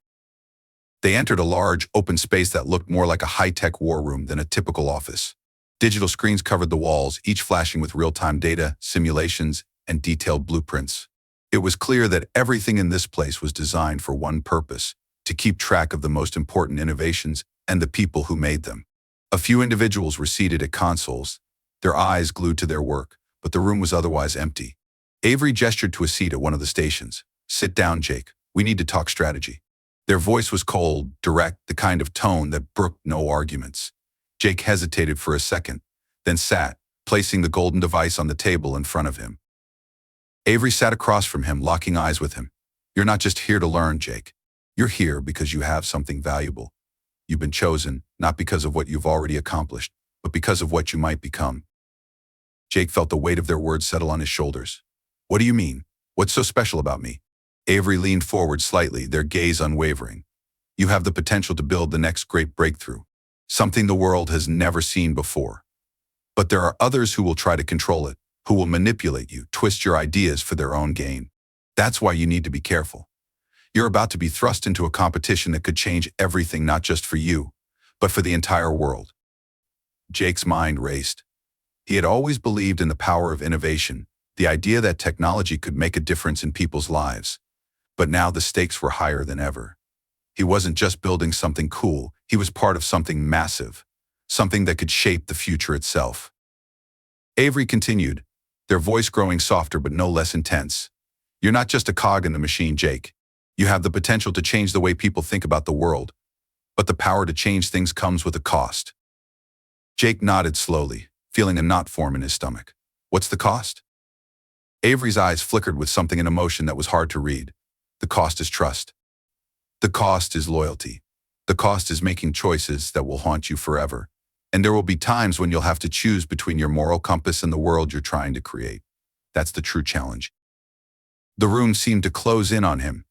They entered a large, open space that looked more like a high-tech war room than a typical office. Digital screens covered the walls, each flashing with real-time data, simulations, and detailed blueprints. It was clear that everything in this place was designed for one purpose: to keep track of the most important innovations and the people who made them. A few individuals were seated at consoles, their eyes glued to their work, but the room was otherwise empty. Avery gestured to a seat at one of the stations. Sit down, Jake. We need to talk strategy. Their voice was cold, direct, the kind of tone that brooked no arguments. Jake hesitated for a second, then sat, placing the golden device on the table in front of him. Avery sat across from him, locking eyes with him. You're not just here to learn, Jake. You're here because you have something valuable. You've been chosen, not because of what you've already accomplished, but because of what you might become. Jake felt the weight of their words settle on his shoulders. What do you mean? What's so special about me? Avery leaned forward slightly, their gaze unwavering. You have the potential to build the next great breakthrough, something the world has never seen before. But there are others who will try to control it, who will manipulate you, twist your ideas for their own gain. That's why you need to be careful. You're about to be thrust into a competition that could change everything, not just for you, but for the entire world. Jake's mind raced. He had always believed in the power of innovation, the idea that technology could make a difference in people's lives. But now the stakes were higher than ever. He wasn't just building something cool, he was part of something massive, something that could shape the future itself. Avery continued, their voice growing softer but no less intense. You're not just a cog in the machine, Jake. You have the potential to change the way people think about the world. But the power to change things comes with a cost. Jake nodded slowly, feeling a knot form in his stomach. What's the cost? Avery's eyes flickered with something in emotion that was hard to read. The cost is trust. The cost is loyalty. The cost is making choices that will haunt you forever. And there will be times when you'll have to choose between your moral compass and the world you're trying to create. That's the true challenge. The room seemed to close in on him.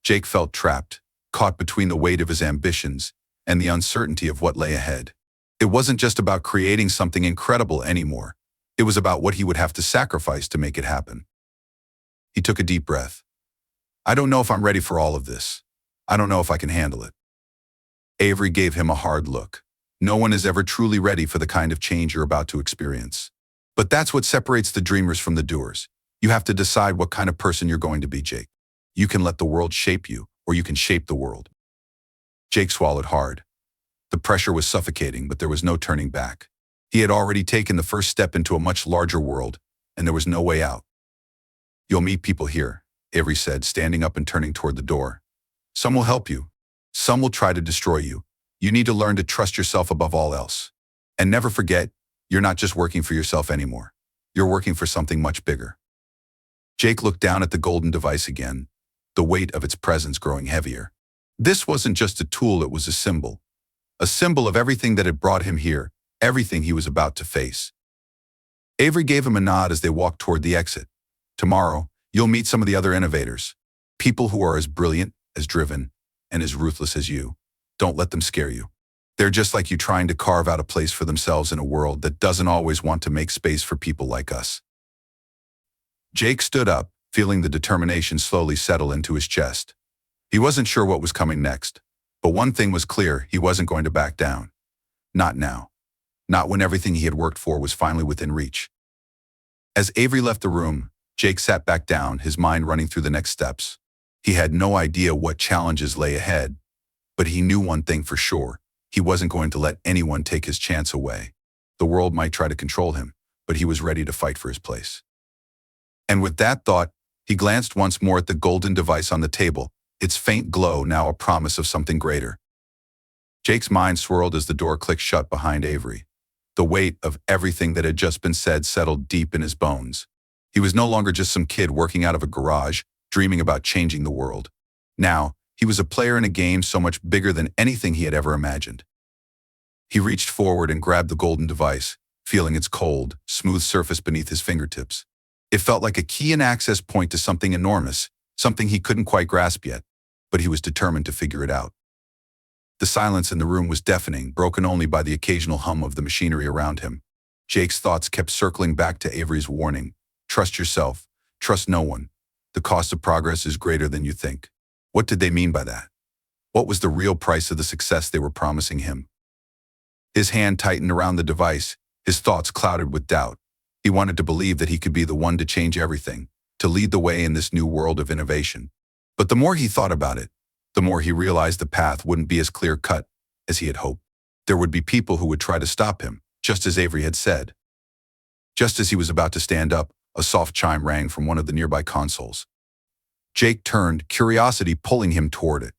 Jake felt trapped, caught between the weight of his ambitions and the uncertainty of what lay ahead. It wasn't just about creating something incredible anymore. It was about what he would have to sacrifice to make it happen. He took a deep breath. I don't know if I'm ready for all of this. I don't know if I can handle it. Avery gave him a hard look. No one is ever truly ready for the kind of change you're about to experience. But that's what separates the dreamers from the doers. You have to decide what kind of person you're going to be, Jake. You can let the world shape you, or you can shape the world. Jake swallowed hard. The pressure was suffocating, but there was no turning back. He had already taken the first step into a much larger world, and there was no way out. You'll meet people here, Avery said, standing up and turning toward the door. Some will help you. Some will try to destroy you. You need to learn to trust yourself above all else. And never forget, you're not just working for yourself anymore. You're working for something much bigger. Jake looked down at the golden device again, the weight of its presence growing heavier. This wasn't just a tool, it was a symbol of everything that had brought him here, everything he was about to face. Avery gave him a nod as they walked toward the exit. Tomorrow, You'll meet some of the other innovators. People who are as brilliant, as driven, and as ruthless as you. Don't let them scare you. They're just like you trying to carve out a place for themselves in a world that doesn't always want to make space for people like us. Jake stood up, feeling the determination slowly settle into his chest. He wasn't sure what was coming next, but one thing was clear: he wasn't going to back down. Not now. Not when everything he had worked for was finally within reach. As Avery left the room, Jake sat back down, his mind running through the next steps. He had no idea what challenges lay ahead, but he knew one thing for sure: he wasn't going to let anyone take his chance away. The world might try to control him, but he was ready to fight for his place. And with that thought, he glanced once more at the golden device on the table, its faint glow now a promise of something greater. Jake's mind swirled as the door clicked shut behind Avery. The weight of everything that had just been said settled deep in his bones. He was no longer just some kid working out of a garage, dreaming about changing the world. Now, he was a player in a game so much bigger than anything he had ever imagined. He reached forward and grabbed the golden device, feeling its cold, smooth surface beneath his fingertips. It felt like a key and access point to something enormous, something he couldn't quite grasp yet, but he was determined to figure it out. The silence in the room was deafening, broken only by the occasional hum of the machinery around him. Jake's thoughts kept circling back to Avery's warning: trust yourself, trust no one. The cost of progress is greater than you think. What did they mean by that? What was the real price of the success they were promising him? His hand tightened around the device, his thoughts clouded with doubt. He wanted to believe that he could be the one to change everything, to lead the way in this new world of innovation. But the more he thought about it, the more he realized the path wouldn't be as clear-cut as he had hoped. There would be people who would try to stop him, just as Avery had said. Just as he was about to stand up, a soft chime rang from one of the nearby consoles. Jake turned, curiosity pulling him toward it.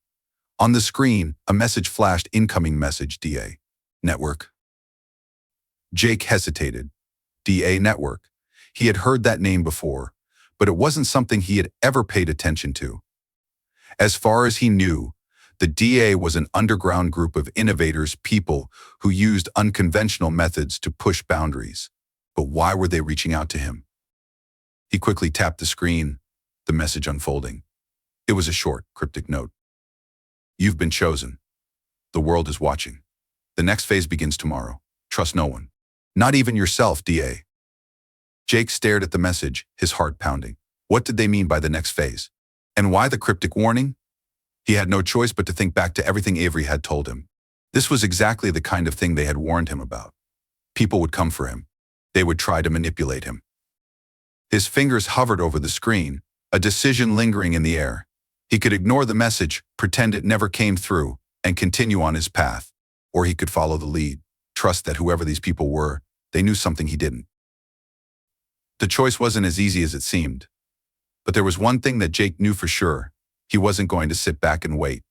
On the screen, a message flashed: incoming message, DA. Network. Jake hesitated. DA Network. He had heard that name before, but it wasn't something he had ever paid attention to. As far as he knew, the DA was an underground group of innovators, people who used unconventional methods to push boundaries. But why were they reaching out to him? He quickly tapped the screen, the message unfolding. It was a short, cryptic note. You've been chosen. The world is watching. The next phase begins tomorrow. Trust no one. Not even yourself, DA. Jake stared at the message, his heart pounding. What did they mean by the next phase? And why the cryptic warning? He had no choice but to think back to everything Avery had told him. This was exactly the kind of thing they had warned him about. People would come for him. They would try to manipulate him. His fingers hovered over the screen, a decision lingering in the air. He could ignore the message, pretend it never came through, and continue on his path. Or he could follow the lead, trust that whoever these people were, they knew something he didn't. The choice wasn't as easy as it seemed. But there was one thing that Jake knew for sure: he wasn't going to sit back and wait.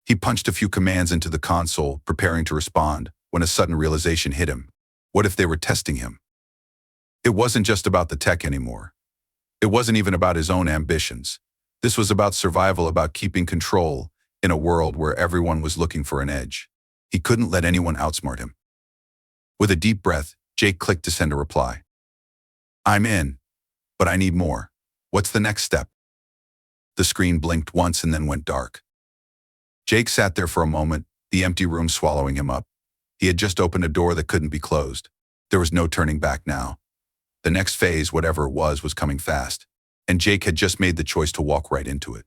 He punched a few commands into the console, preparing to respond, when a sudden realization hit him. What if they were testing him? It wasn't just about the tech anymore. It wasn't even about his own ambitions. This was about survival, about keeping control in a world where everyone was looking for an edge. He couldn't let anyone outsmart him. With a deep breath, Jake clicked to send a reply. I'm in, but I need more. What's the next step? The screen blinked once and then went dark. Jake sat there for a moment, the empty room swallowing him up. He had just opened a door that couldn't be closed. There was no turning back now. The next phase, whatever it was coming fast, and Jake had just made the choice to walk right into it.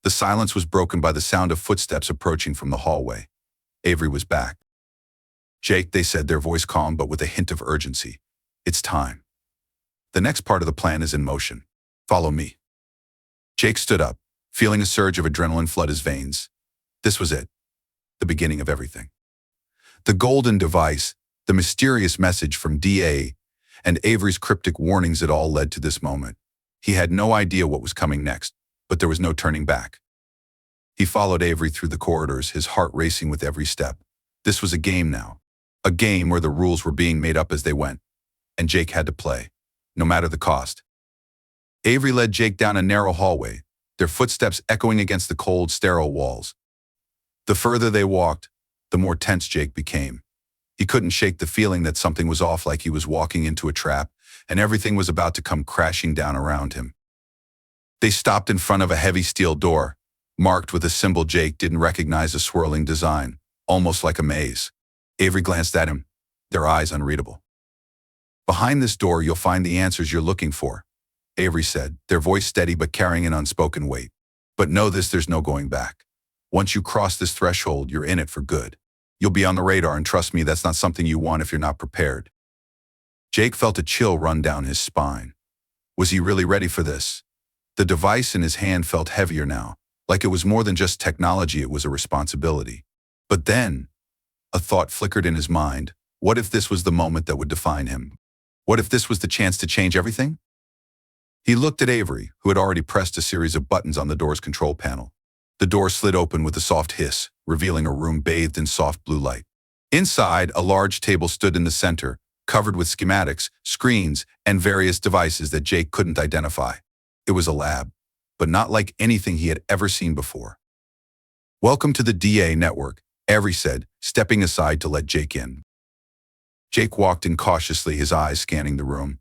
The silence was broken by the sound of footsteps approaching from the hallway. Avery was back. Jake, they said, their voice calm but with a hint of urgency. It's time. The next part of the plan is in motion. Follow me. Jake stood up, feeling a surge of adrenaline flood his veins. This was it. The beginning of everything. The golden device, the mysterious message from DA, and Avery's cryptic warnings, it all led to this moment. He had no idea what was coming next, but there was no turning back. He followed Avery through the corridors, his heart racing with every step. This was a game now. A game where the rules were being made up as they went, and Jake had to play, no matter the cost. Avery led Jake down a narrow hallway, their footsteps echoing against the cold, sterile walls. The further they walked, the more tense Jake became. He couldn't shake the feeling that something was off, like he was walking into a trap, and everything was about to come crashing down around him. They stopped in front of a heavy steel door, marked with a symbol Jake didn't recognize, a swirling design, almost like a maze. Avery glanced at him, their eyes unreadable. "Behind this door, you'll find the answers you're looking for," Avery said, their voice steady but carrying an unspoken weight. "But know this, there's no going back. Once you cross this threshold, you're in it for good. You'll be on the radar, and trust me, that's not something you want if you're not prepared." Jake felt a chill run down his spine. Was he really ready for this? The device in his hand felt heavier now, like it was more than just technology, it was a responsibility. But then, a thought flickered in his mind. What if this was the moment that would define him? What if this was the chance to change everything? He looked at Avery, who had already pressed a series of buttons on the door's control panel. The door slid open with a soft hiss, revealing a room bathed in soft blue light. Inside, a large table stood in the center, covered with schematics, screens, and various devices that Jake couldn't identify. It was a lab, but not like anything he had ever seen before. "Welcome to the DA network," Avery said, stepping aside to let Jake in. Jake walked in cautiously, his eyes scanning the room.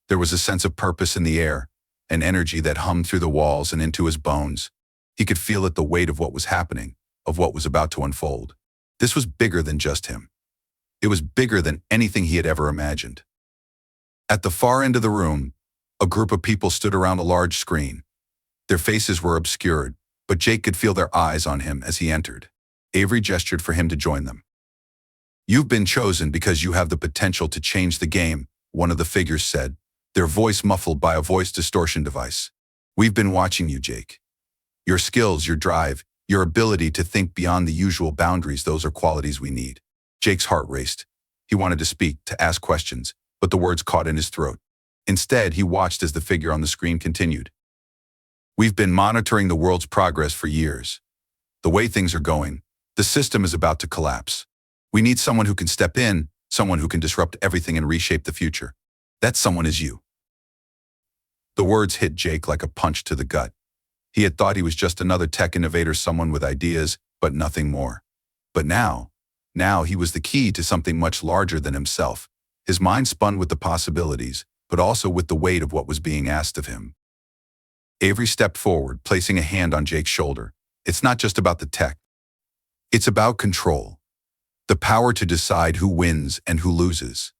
There was a sense of purpose in the air, an energy that hummed through the walls and into his bones. He could feel it, the weight of what was happening, of what was about to unfold. This was bigger than just him. It was bigger than anything he had ever imagined. At the far end of the room, a group of people stood around a large screen. Their faces were obscured, but Jake could feel their eyes on him as he entered. Avery gestured for him to join them. "You've been chosen because you have the potential to change the game," one of the figures said, their voice muffled by a voice distortion device. "We've been watching you, Jake. Your skills, your drive, your ability to think beyond the usual boundaries, those are qualities we need." Jake's heart raced. He wanted to speak, to ask questions, but the words caught in his throat. Instead, he watched as the figure on the screen continued. "We've been monitoring the world's progress for years. The way things are going, the system is about to collapse. We need someone who can step in, someone who can disrupt everything and reshape the future. That someone is you." The words hit Jake like a punch to the gut. He had thought he was just another tech innovator, someone with ideas, but nothing more. But now he was the key to something much larger than himself. His mind spun with the possibilities, but also with the weight of what was being asked of him. Avery stepped forward, placing a hand on Jake's shoulder. "It's not just about the tech. It's about control. The power to decide who wins and who loses.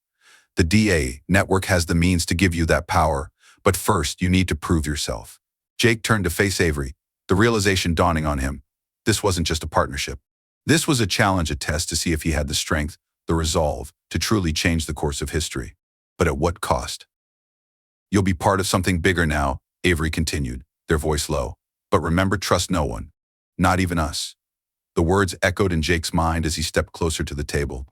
The DA network has the means to give you that power, but first you need to prove yourself." Jake turned to face Avery, the realization dawning on him. This wasn't just a partnership. This was a challenge, a test to see if he had the strength, the resolve, to truly change the course of history. But at what cost? "You'll be part of something bigger now," Avery continued, their voice low. "But remember, trust no one. Not even us." The words echoed in Jake's mind as he stepped closer to the table.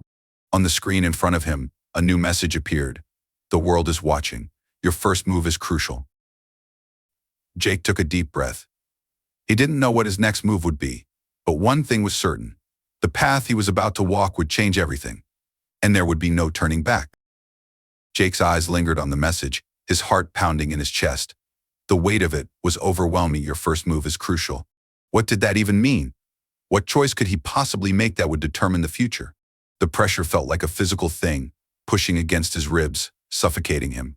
On the screen in front of him, a new message appeared. "The world is watching. Your first move is crucial." Jake took a deep breath. He didn't know what his next move would be, but one thing was certain. The path he was about to walk would change everything, and there would be no turning back. Jake's eyes lingered on the message, his heart pounding in his chest. The weight of it was overwhelming. Your first move is crucial. What did that even mean? What choice could he possibly make that would determine the future? The pressure felt like a physical thing, pushing against his ribs, suffocating him.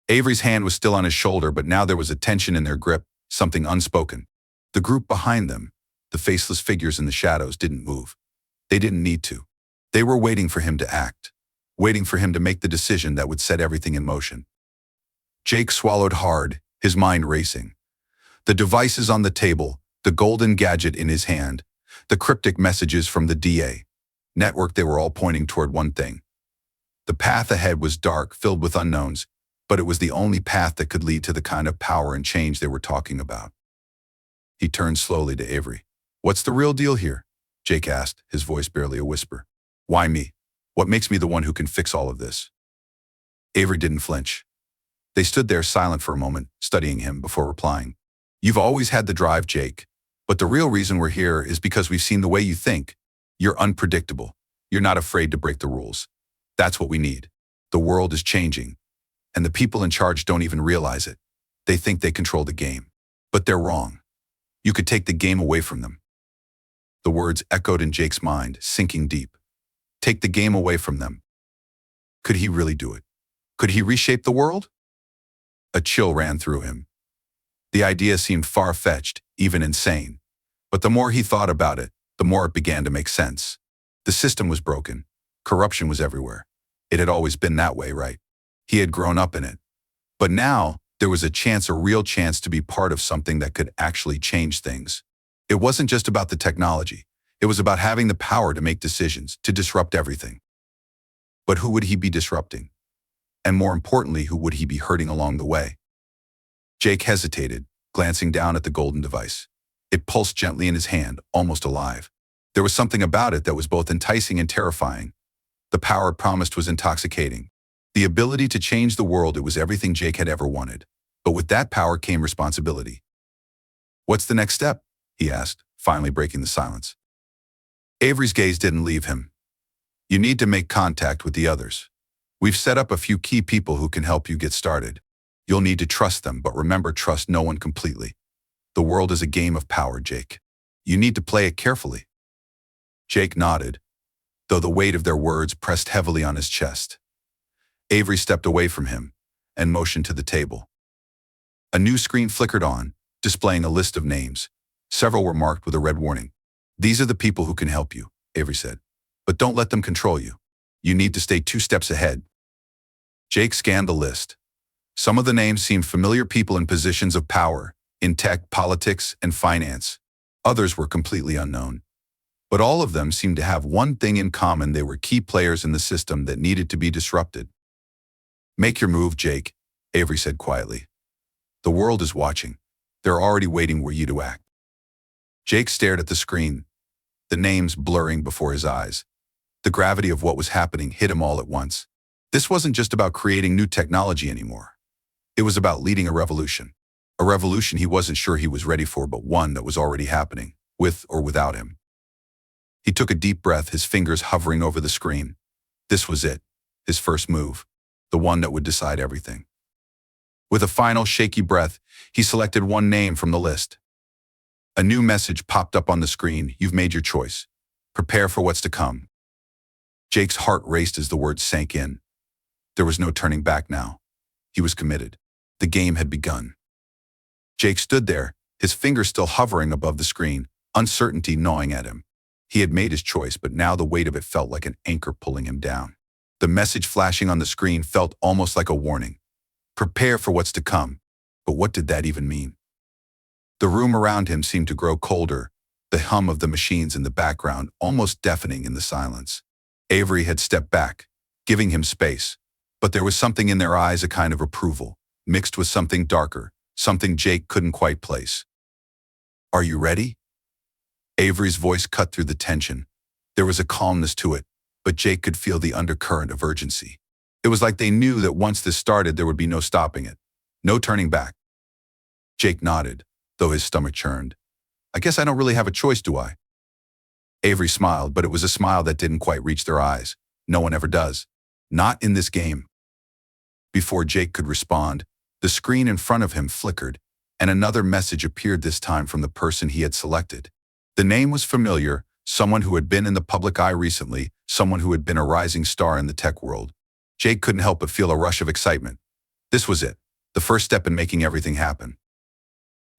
Avery's hand was still on his shoulder, but now there was a tension in their grip, something unspoken. The group behind them, the faceless figures in the shadows, didn't move. They didn't need to. They were waiting for him to act, waiting for him to make the decision that would set everything in motion. Jake swallowed hard, his mind racing. The devices on the table, the golden gadget in his hand, the cryptic messages from the DA network, they were all pointing toward one thing. The path ahead was dark, filled with unknowns, but it was the only path that could lead to the kind of power and change they were talking about. He turned slowly to Avery. "What's the real deal here?" Jake asked, his voice barely a whisper. "Why me? What makes me the one who can fix all of this?" Avery didn't flinch. They stood there silent for a moment, studying him before replying. "You've always had the drive, Jake, but the real reason we're here is because we've seen the way you think. You're unpredictable. You're not afraid to break the rules. That's what we need. The world is changing, and the people in charge don't even realize it. They think they control the game, but they're wrong. You could take the game away from them." The words echoed in Jake's mind, sinking deep. Take the game away from them. Could he really do it? Could he reshape the world? A chill ran through him. The idea seemed far-fetched, even insane. But the more he thought about it, the more it began to make sense. The system was broken. Corruption was everywhere. It had always been that way, right? He had grown up in it. But now, there was a real chance to be part of something that could actually change things. It wasn't just about the technology. It was about having the power to make decisions, to disrupt everything. But who would he be disrupting? And more importantly, who would he be hurting along the way? Jake hesitated, glancing down at the golden device. It pulsed gently in his hand, almost alive. There was something about it that was both enticing and terrifying. The power it promised was intoxicating. The ability to change the world, it was everything Jake had ever wanted. But with that power came responsibility. "What's the next step?" he asked, finally breaking the silence. Avery's gaze didn't leave him. "You need to make contact with the others. We've set up a few key people who can help you get started. You'll need to trust them, but remember, trust no one completely. The world is a game of power, Jake. You need to play it carefully." Jake nodded, though the weight of their words pressed heavily on his chest. Avery stepped away from him and motioned to the table. A new screen flickered on, displaying a list of names. Several were marked with a red warning. "These are the people who can help you," Avery said. "But don't let them control you. You need to stay 2 steps ahead." Jake scanned the list. Some of the names seemed familiar, people in positions of power, in tech, politics, and finance. Others were completely unknown. But all of them seemed to have one thing in common: they were key players in the system that needed to be disrupted. "Make your move, Jake," Avery said quietly. "The world is watching. They're already waiting for you to act." Jake stared at the screen, the names blurring before his eyes. The gravity of what was happening hit him all at once. This wasn't just about creating new technology anymore. It was about leading a revolution. A revolution he wasn't sure he was ready for, but one that was already happening, with or without him. He took a deep breath, his fingers hovering over the screen. This was it, his first move, the one that would decide everything. With a final shaky breath, he selected one name from the list. A new message popped up on the screen: "You've made your choice. Prepare for what's to come." Jake's heart raced as the words sank in. There was no turning back now. He was committed. The game had begun. Jake stood there, his fingers still hovering above the screen, uncertainty gnawing at him. He had made his choice, but now the weight of it felt like an anchor pulling him down. The message flashing on the screen felt almost like a warning. Prepare for what's to come. But what did that even mean? The room around him seemed to grow colder, the hum of the machines in the background almost deafening in the silence. Avery had stepped back, giving him space, but there was something in their eyes, a kind of approval, mixed with something darker, something Jake couldn't quite place. "Are you ready?" Avery's voice cut through the tension. There was a calmness to it, but Jake could feel the undercurrent of urgency. It was like they knew that once this started, there would be no stopping it, no turning back. Jake nodded, though his stomach churned. "I guess I don't really have a choice, do I?" Avery smiled, but it was a smile that didn't quite reach their eyes. No one ever does. Not in this game. Before Jake could respond, the screen in front of him flickered, and another message appeared, this time from the person he had selected. The name was familiar, someone who had been in the public eye recently, someone who had been a rising star in the tech world. Jake couldn't help but feel a rush of excitement. This was it, the first step in making everything happen.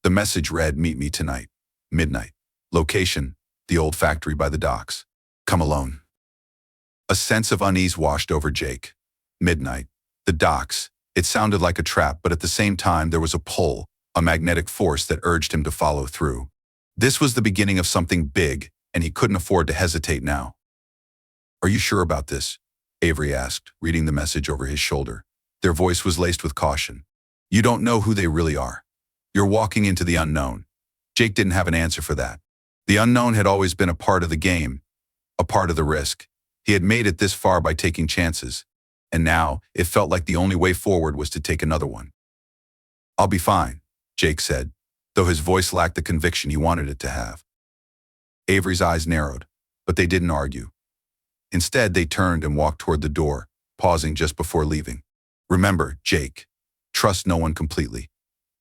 The message read, "Meet me tonight, midnight. Location, the old factory by the docks. Come alone." A sense of unease washed over Jake. Midnight, the docks. It sounded like a trap, but at the same time there was a pull, a magnetic force that urged him to follow through. This was the beginning of something big, and he couldn't afford to hesitate now. "Are you sure about this?" Avery asked, reading the message over his shoulder. Their voice was laced with caution. "You don't know who they really are. You're walking into the unknown." Jake didn't have an answer for that. The unknown had always been a part of the game, a part of the risk. He had made it this far by taking chances, and now it felt like the only way forward was to take another one. "I'll be fine," Jake said, though his voice lacked the conviction he wanted it to have. Avery's eyes narrowed, but they didn't argue. Instead, they turned and walked toward the door, pausing just before leaving. "Remember, Jake, trust no one completely.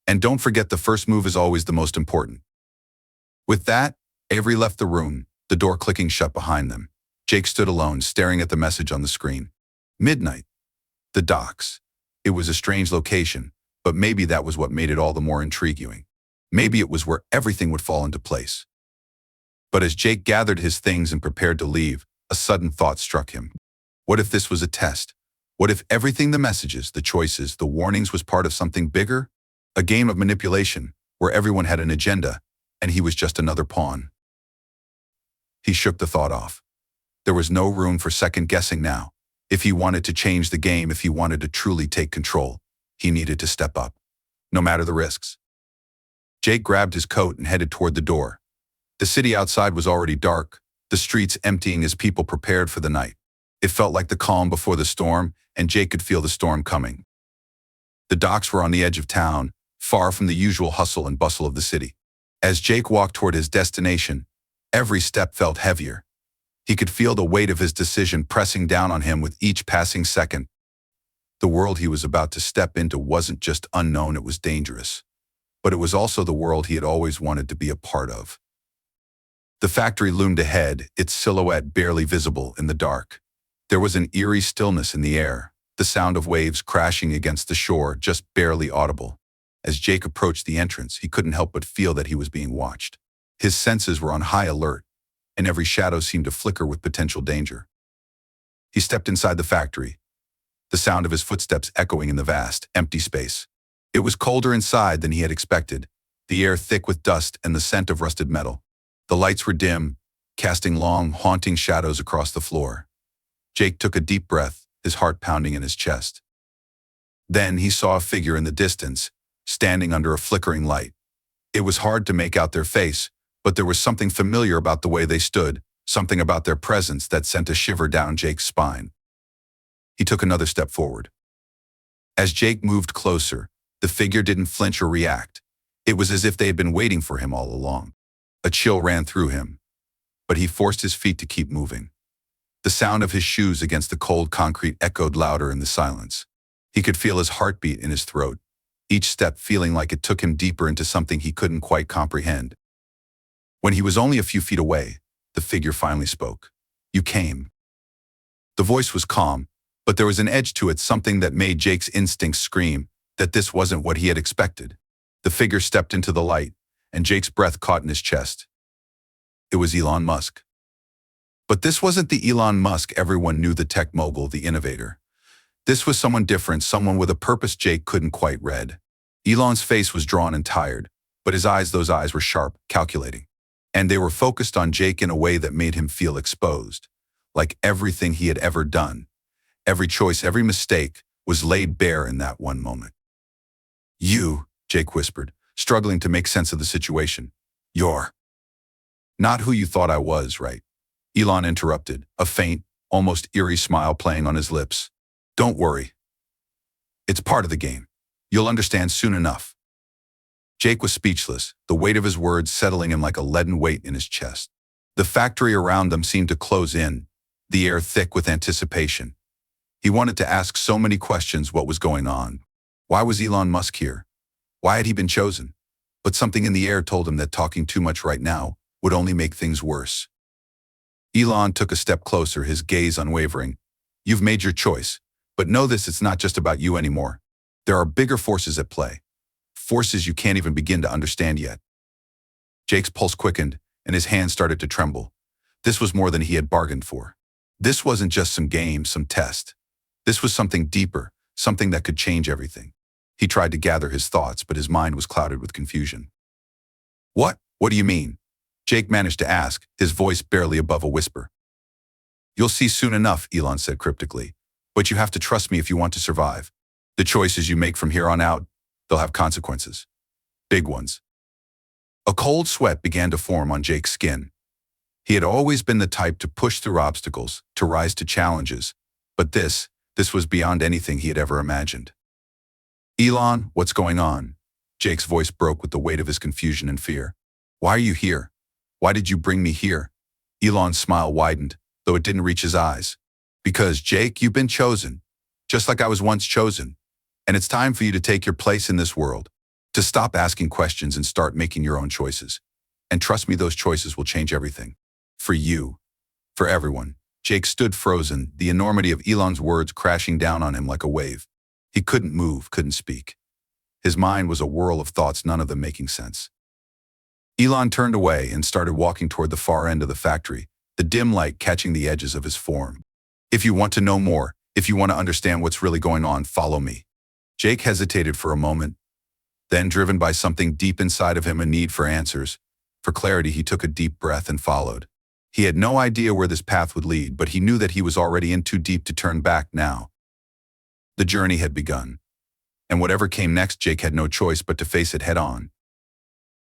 And don't forget, the first move is always the most important." With that, Avery left the room, the door clicking shut behind them. Jake stood alone, staring at the message on the screen. Midnight. The docks. It was a strange location, but maybe that was what made it all the more intriguing. Maybe it was where everything would fall into place. But as Jake gathered his things and prepared to leave, a sudden thought struck him. What if this was a test? What if everything, the messages, the choices, the warnings, was part of something bigger? A game of manipulation where everyone had an agenda and he was just another pawn. He shook the thought off. There was no room for second guessing now. If he wanted to change the game, if he wanted to truly take control, he needed to step up, no matter the risks. Jake grabbed his coat and headed toward the door. The city outside was already dark, the streets emptying as people prepared for the night. It felt like the calm before the storm, and Jake could feel the storm coming. The docks were on the edge of town, far from the usual hustle and bustle of the city. As Jake walked toward his destination, every step felt heavier. He could feel the weight of his decision pressing down on him with each passing second. The world he was about to step into wasn't just unknown, it was dangerous. But it was also the world he had always wanted to be a part of. The factory loomed ahead, its silhouette barely visible in the dark. There was an eerie stillness in the air, the sound of waves crashing against the shore just barely audible. As Jake approached the entrance, he couldn't help but feel that he was being watched. His senses were on high alert, and every shadow seemed to flicker with potential danger. He stepped inside the factory, the sound of his footsteps echoing in the vast, empty space. It was colder inside than he had expected, the air thick with dust and the scent of rusted metal. The lights were dim, casting long, haunting shadows across the floor. Jake took a deep breath, his heart pounding in his chest. Then he saw a figure in the distance, standing under a flickering light. It was hard to make out their face, but there was something familiar about the way they stood, something about their presence that sent a shiver down Jake's spine. He took another step forward. As Jake moved closer, the figure didn't flinch or react. It was as if they had been waiting for him all along. A chill ran through him, but he forced his feet to keep moving. The sound of his shoes against the cold concrete echoed louder in the silence. He could feel his heartbeat in his throat, each step feeling like it took him deeper into something he couldn't quite comprehend. When he was only a few feet away, the figure finally spoke. "You came." The voice was calm, but there was an edge to it, something that made Jake's instincts scream that this wasn't what he had expected. The figure stepped into the light, and Jake's breath caught in his chest. It was Elon Musk. But this wasn't the Elon Musk everyone knew, the tech mogul, the innovator. This was someone different, someone with a purpose Jake couldn't quite read. Elon's face was drawn and tired, but his eyes, those eyes were sharp, calculating. And they were focused on Jake in a way that made him feel exposed, like everything he had ever done, every choice, every mistake, was laid bare in that one moment. "You," Jake whispered, struggling to make sense of the situation. "You're not who you thought I was, right?" Elon interrupted, a faint, almost eerie smile playing on his lips. "Don't worry. It's part of the game. You'll understand soon enough." Jake was speechless, the weight of his words settling him like a leaden weight in his chest. The factory around them seemed to close in, the air thick with anticipation. He wanted to ask so many questions. What was going on? Why was Elon Musk here? Why had he been chosen? But something in the air told him that talking too much right now would only make things worse. Elon took a step closer, his gaze unwavering. "You've made your choice, but know this, it's not just about you anymore. There are bigger forces at play, forces you can't even begin to understand yet." Jake's pulse quickened, and his hands started to tremble. This was more than he had bargained for. This wasn't just some game, some test. This was something deeper, something that could change everything. He tried to gather his thoughts, but his mind was clouded with confusion. What do you mean?" Jake managed to ask, his voice barely above a whisper. "You'll see soon enough," Elon said cryptically. "But you have to trust me if you want to survive. The choices you make from here on out, they'll have consequences. Big ones." A cold sweat began to form on Jake's skin. He had always been the type to push through obstacles, to rise to challenges. But this was beyond anything he had ever imagined. "Elon, what's going on?" Jake's voice broke with the weight of his confusion and fear. "Why are you here? Why did you bring me here?" Elon's smile widened, though it didn't reach his eyes. "Because, Jake, you've been chosen, just like I was once chosen. And it's time for you to take your place in this world, to stop asking questions and start making your own choices. And trust me, those choices will change everything. For you, for everyone." Jake stood frozen, the enormity of Elon's words crashing down on him like a wave. He couldn't move, couldn't speak. His mind was a whirl of thoughts, none of them making sense. Elon turned away and started walking toward the far end of the factory, the dim light catching the edges of his form. If you want to know more, if you want to understand what's really going on, follow me. Jake hesitated for a moment. Then, driven by something deep inside of him, a need for answers, for clarity, he took a deep breath and followed. He had no idea where this path would lead, but he knew that he was already in too deep to turn back now. The journey had begun. And whatever came next, Jake had no choice but to face it head on.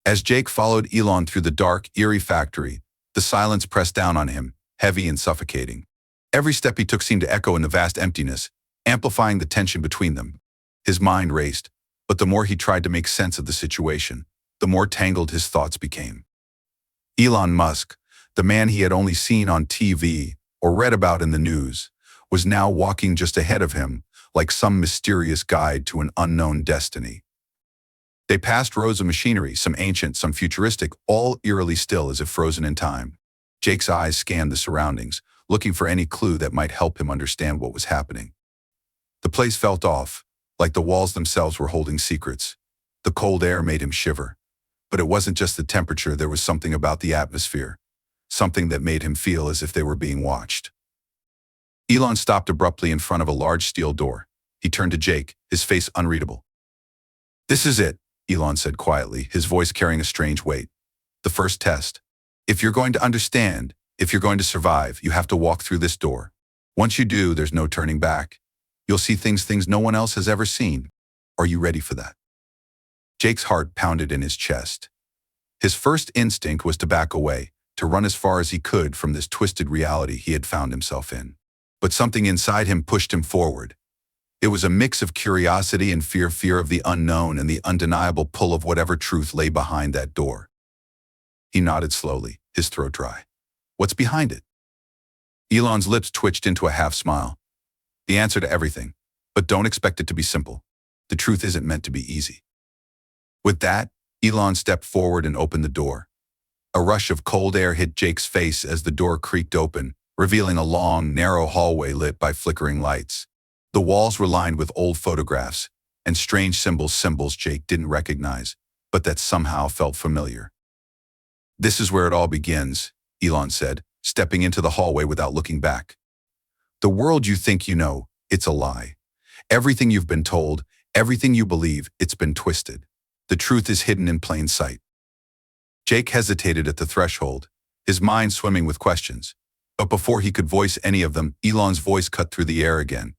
As Jake followed Elon through the dark, eerie factory, the silence pressed down on him, heavy and suffocating. Every step he took seemed to echo in the vast emptiness, amplifying the tension between them. His mind raced, but the more he tried to make sense of the situation, the more tangled his thoughts became. Elon Musk, the man he had only seen on TV or read about in the news, was now walking just ahead of him, like some mysterious guide to an unknown destiny. They passed rows of machinery, some ancient, some futuristic, all eerily still as if frozen in time. Jake's eyes scanned the surroundings, looking for any clue that might help him understand what was happening. The place felt off, like the walls themselves were holding secrets. The cold air made him shiver. But it wasn't just the temperature, there was something about the atmosphere, something that made him feel as if they were being watched. Elon stopped abruptly in front of a large steel door. He turned to Jake, his face unreadable. "This is it," Elon said quietly, his voice carrying a strange weight. "The first test. If you're going to understand, if you're going to survive, you have to walk through this door. Once you do, there's no turning back. You'll see things no one else has ever seen. Are you ready for that?" Jake's heart pounded in his chest. His first instinct was to back away, to run as far as he could from this twisted reality he had found himself in. But something inside him pushed him forward. It was a mix of curiosity and fear of the unknown and the undeniable pull of whatever truth lay behind that door. He nodded slowly, his throat dry. "What's behind it?" Elon's lips twitched into a half smile. "The answer to everything, but don't expect it to be simple. The truth isn't meant to be easy." With that, Elon stepped forward and opened the door. A rush of cold air hit Jake's face as the door creaked open, revealing a long, narrow hallway lit by flickering lights. The walls were lined with old photographs and strange symbols Jake didn't recognize, but that somehow felt familiar. "This is where it all begins," Elon said, stepping into the hallway without looking back. "The world you think you know, it's a lie. Everything you've been told, everything you believe, it's been twisted. The truth is hidden in plain sight." Jake hesitated at the threshold, his mind swimming with questions. But before he could voice any of them, Elon's voice cut through the air again.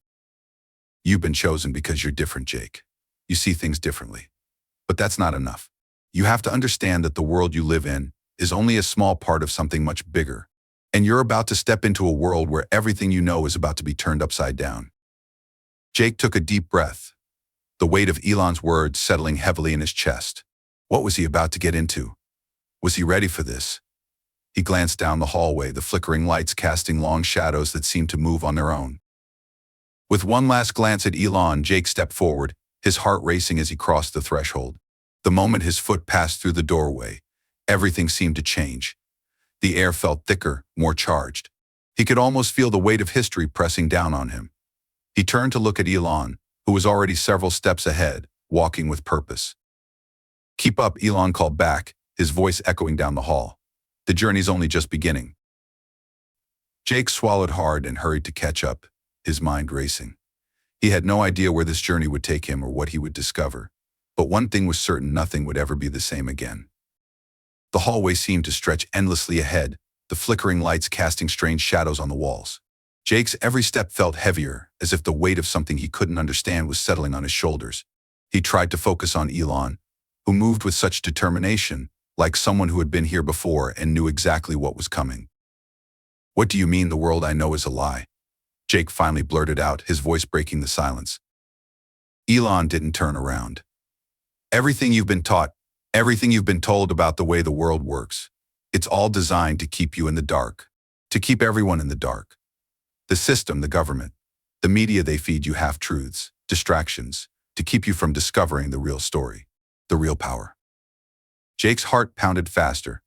"You've been chosen because you're different, Jake. You see things differently. But that's not enough. You have to understand that the world you live in is only a small part of something much bigger. And you're about to step into a world where everything you know is about to be turned upside down." Jake took a deep breath, the weight of Elon's words settling heavily in his chest. What was he about to get into? Was he ready for this? He glanced down the hallway, the flickering lights casting long shadows that seemed to move on their own. With one last glance at Elon, Jake stepped forward, his heart racing as he crossed the threshold. The moment his foot passed through the doorway, everything seemed to change. The air felt thicker, more charged. He could almost feel the weight of history pressing down on him. He turned to look at Elon, who was already several steps ahead, walking with purpose. "Keep up," Elon called back, his voice echoing down the hall. "The journey's only just beginning." Jake swallowed hard and hurried to catch up, his mind racing. He had no idea where this journey would take him or what he would discover. But one thing was certain: nothing would ever be the same again. The hallway seemed to stretch endlessly ahead, the flickering lights casting strange shadows on the walls. Jake's every step felt heavier, as if the weight of something he couldn't understand was settling on his shoulders. He tried to focus on Elon, who moved with such determination, like someone who had been here before and knew exactly what was coming. "What do you mean the world I know is a lie?" Jake finally blurted out, his voice breaking the silence. Elon didn't turn around. "Everything you've been taught, everything you've been told about the way the world works, it's all designed to keep you in the dark, to keep everyone in the dark. The system, the government, the media, they feed you half-truths, distractions, to keep you from discovering the real story, the real power." Jake's heart pounded faster.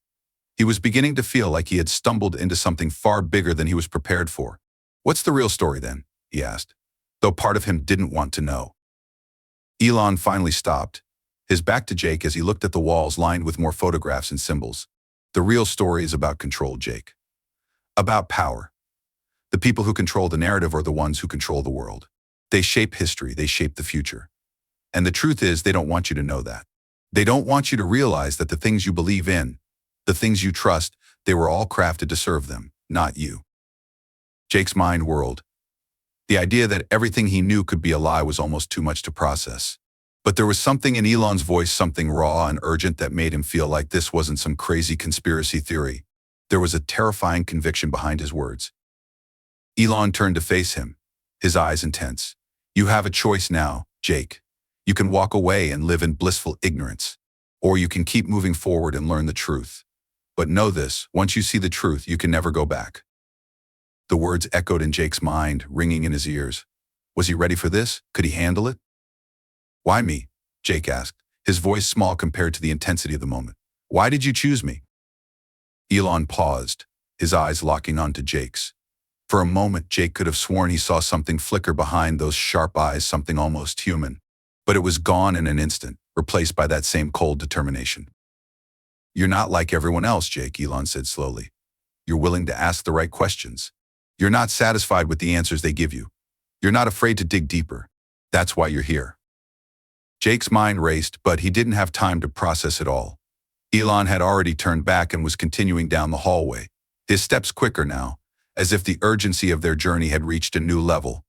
He was beginning to feel like he had stumbled into something far bigger than he was prepared for. "What's the real story then?" he asked, though part of him didn't want to know. Elon finally stopped, his back to Jake as he looked at the walls lined with more photographs and symbols. The real story is about control, Jake. About power. The people who control the narrative are the ones who control the world. They shape history, they shape the future. And the truth is, they don't want you to know that. They don't want you to realize that the things you believe in, the things you trust, they were all crafted to serve them, not you. Jake's mind whirled. The idea that everything he knew could be a lie was almost too much to process. But there was something in Elon's voice, something raw and urgent that made him feel like this wasn't some crazy conspiracy theory. There was a terrifying conviction behind his words. Elon turned to face him, his eyes intense. You have a choice now, Jake. You can walk away and live in blissful ignorance, or you can keep moving forward and learn the truth. But know this, once you see the truth, you can never go back. The words echoed in Jake's mind, ringing in his ears. Was he ready for this? Could he handle it? Why me? Jake asked, his voice small compared to the intensity of the moment. Why did you choose me? Elon paused, his eyes locking onto Jake's. For a moment, Jake could have sworn he saw something flicker behind those sharp eyes, something almost human. But it was gone in an instant, replaced by that same cold determination. You're not like everyone else, Jake, Elon said slowly. You're willing to ask the right questions. You're not satisfied with the answers they give you. You're not afraid to dig deeper. That's why you're here. Jake's mind raced, but he didn't have time to process it all. Elon had already turned back and was continuing down the hallway, his steps quicker now, as if the urgency of their journey had reached a new level.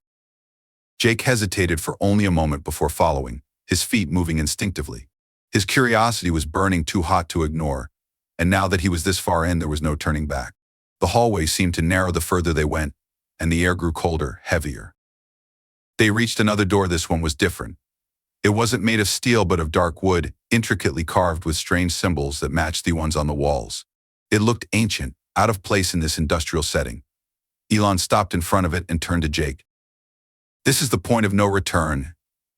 Jake hesitated for only a moment before following, his feet moving instinctively. His curiosity was burning too hot to ignore, and now that he was this far in, there was no turning back. The hallway seemed to narrow the further they went, and the air grew colder, heavier. They reached another door. This one was different. It wasn't made of steel but of dark wood, intricately carved with strange symbols that matched the ones on the walls. It looked ancient, out of place in this industrial setting. Elon stopped in front of it and turned to Jake. This is the point of no return,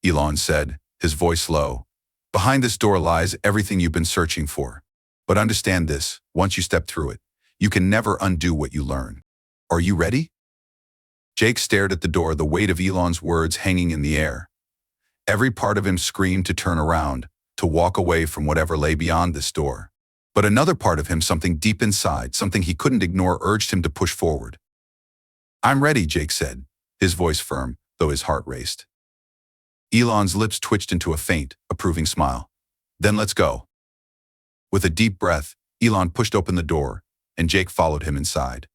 Elon said, his voice low. Behind this door lies everything you've been searching for. But understand this, once you step through it, you can never undo what you learn. Are you ready? Jake stared at the door, the weight of Elon's words hanging in the air. Every part of him screamed to turn around, to walk away from whatever lay beyond this door. But another part of him, something deep inside, something he couldn't ignore, urged him to push forward. I'm ready, Jake said, his voice firm, though his heart raced. Elon's lips twitched into a faint, approving smile. Then let's go. With a deep breath, Elon pushed open the door, and Jake followed him inside.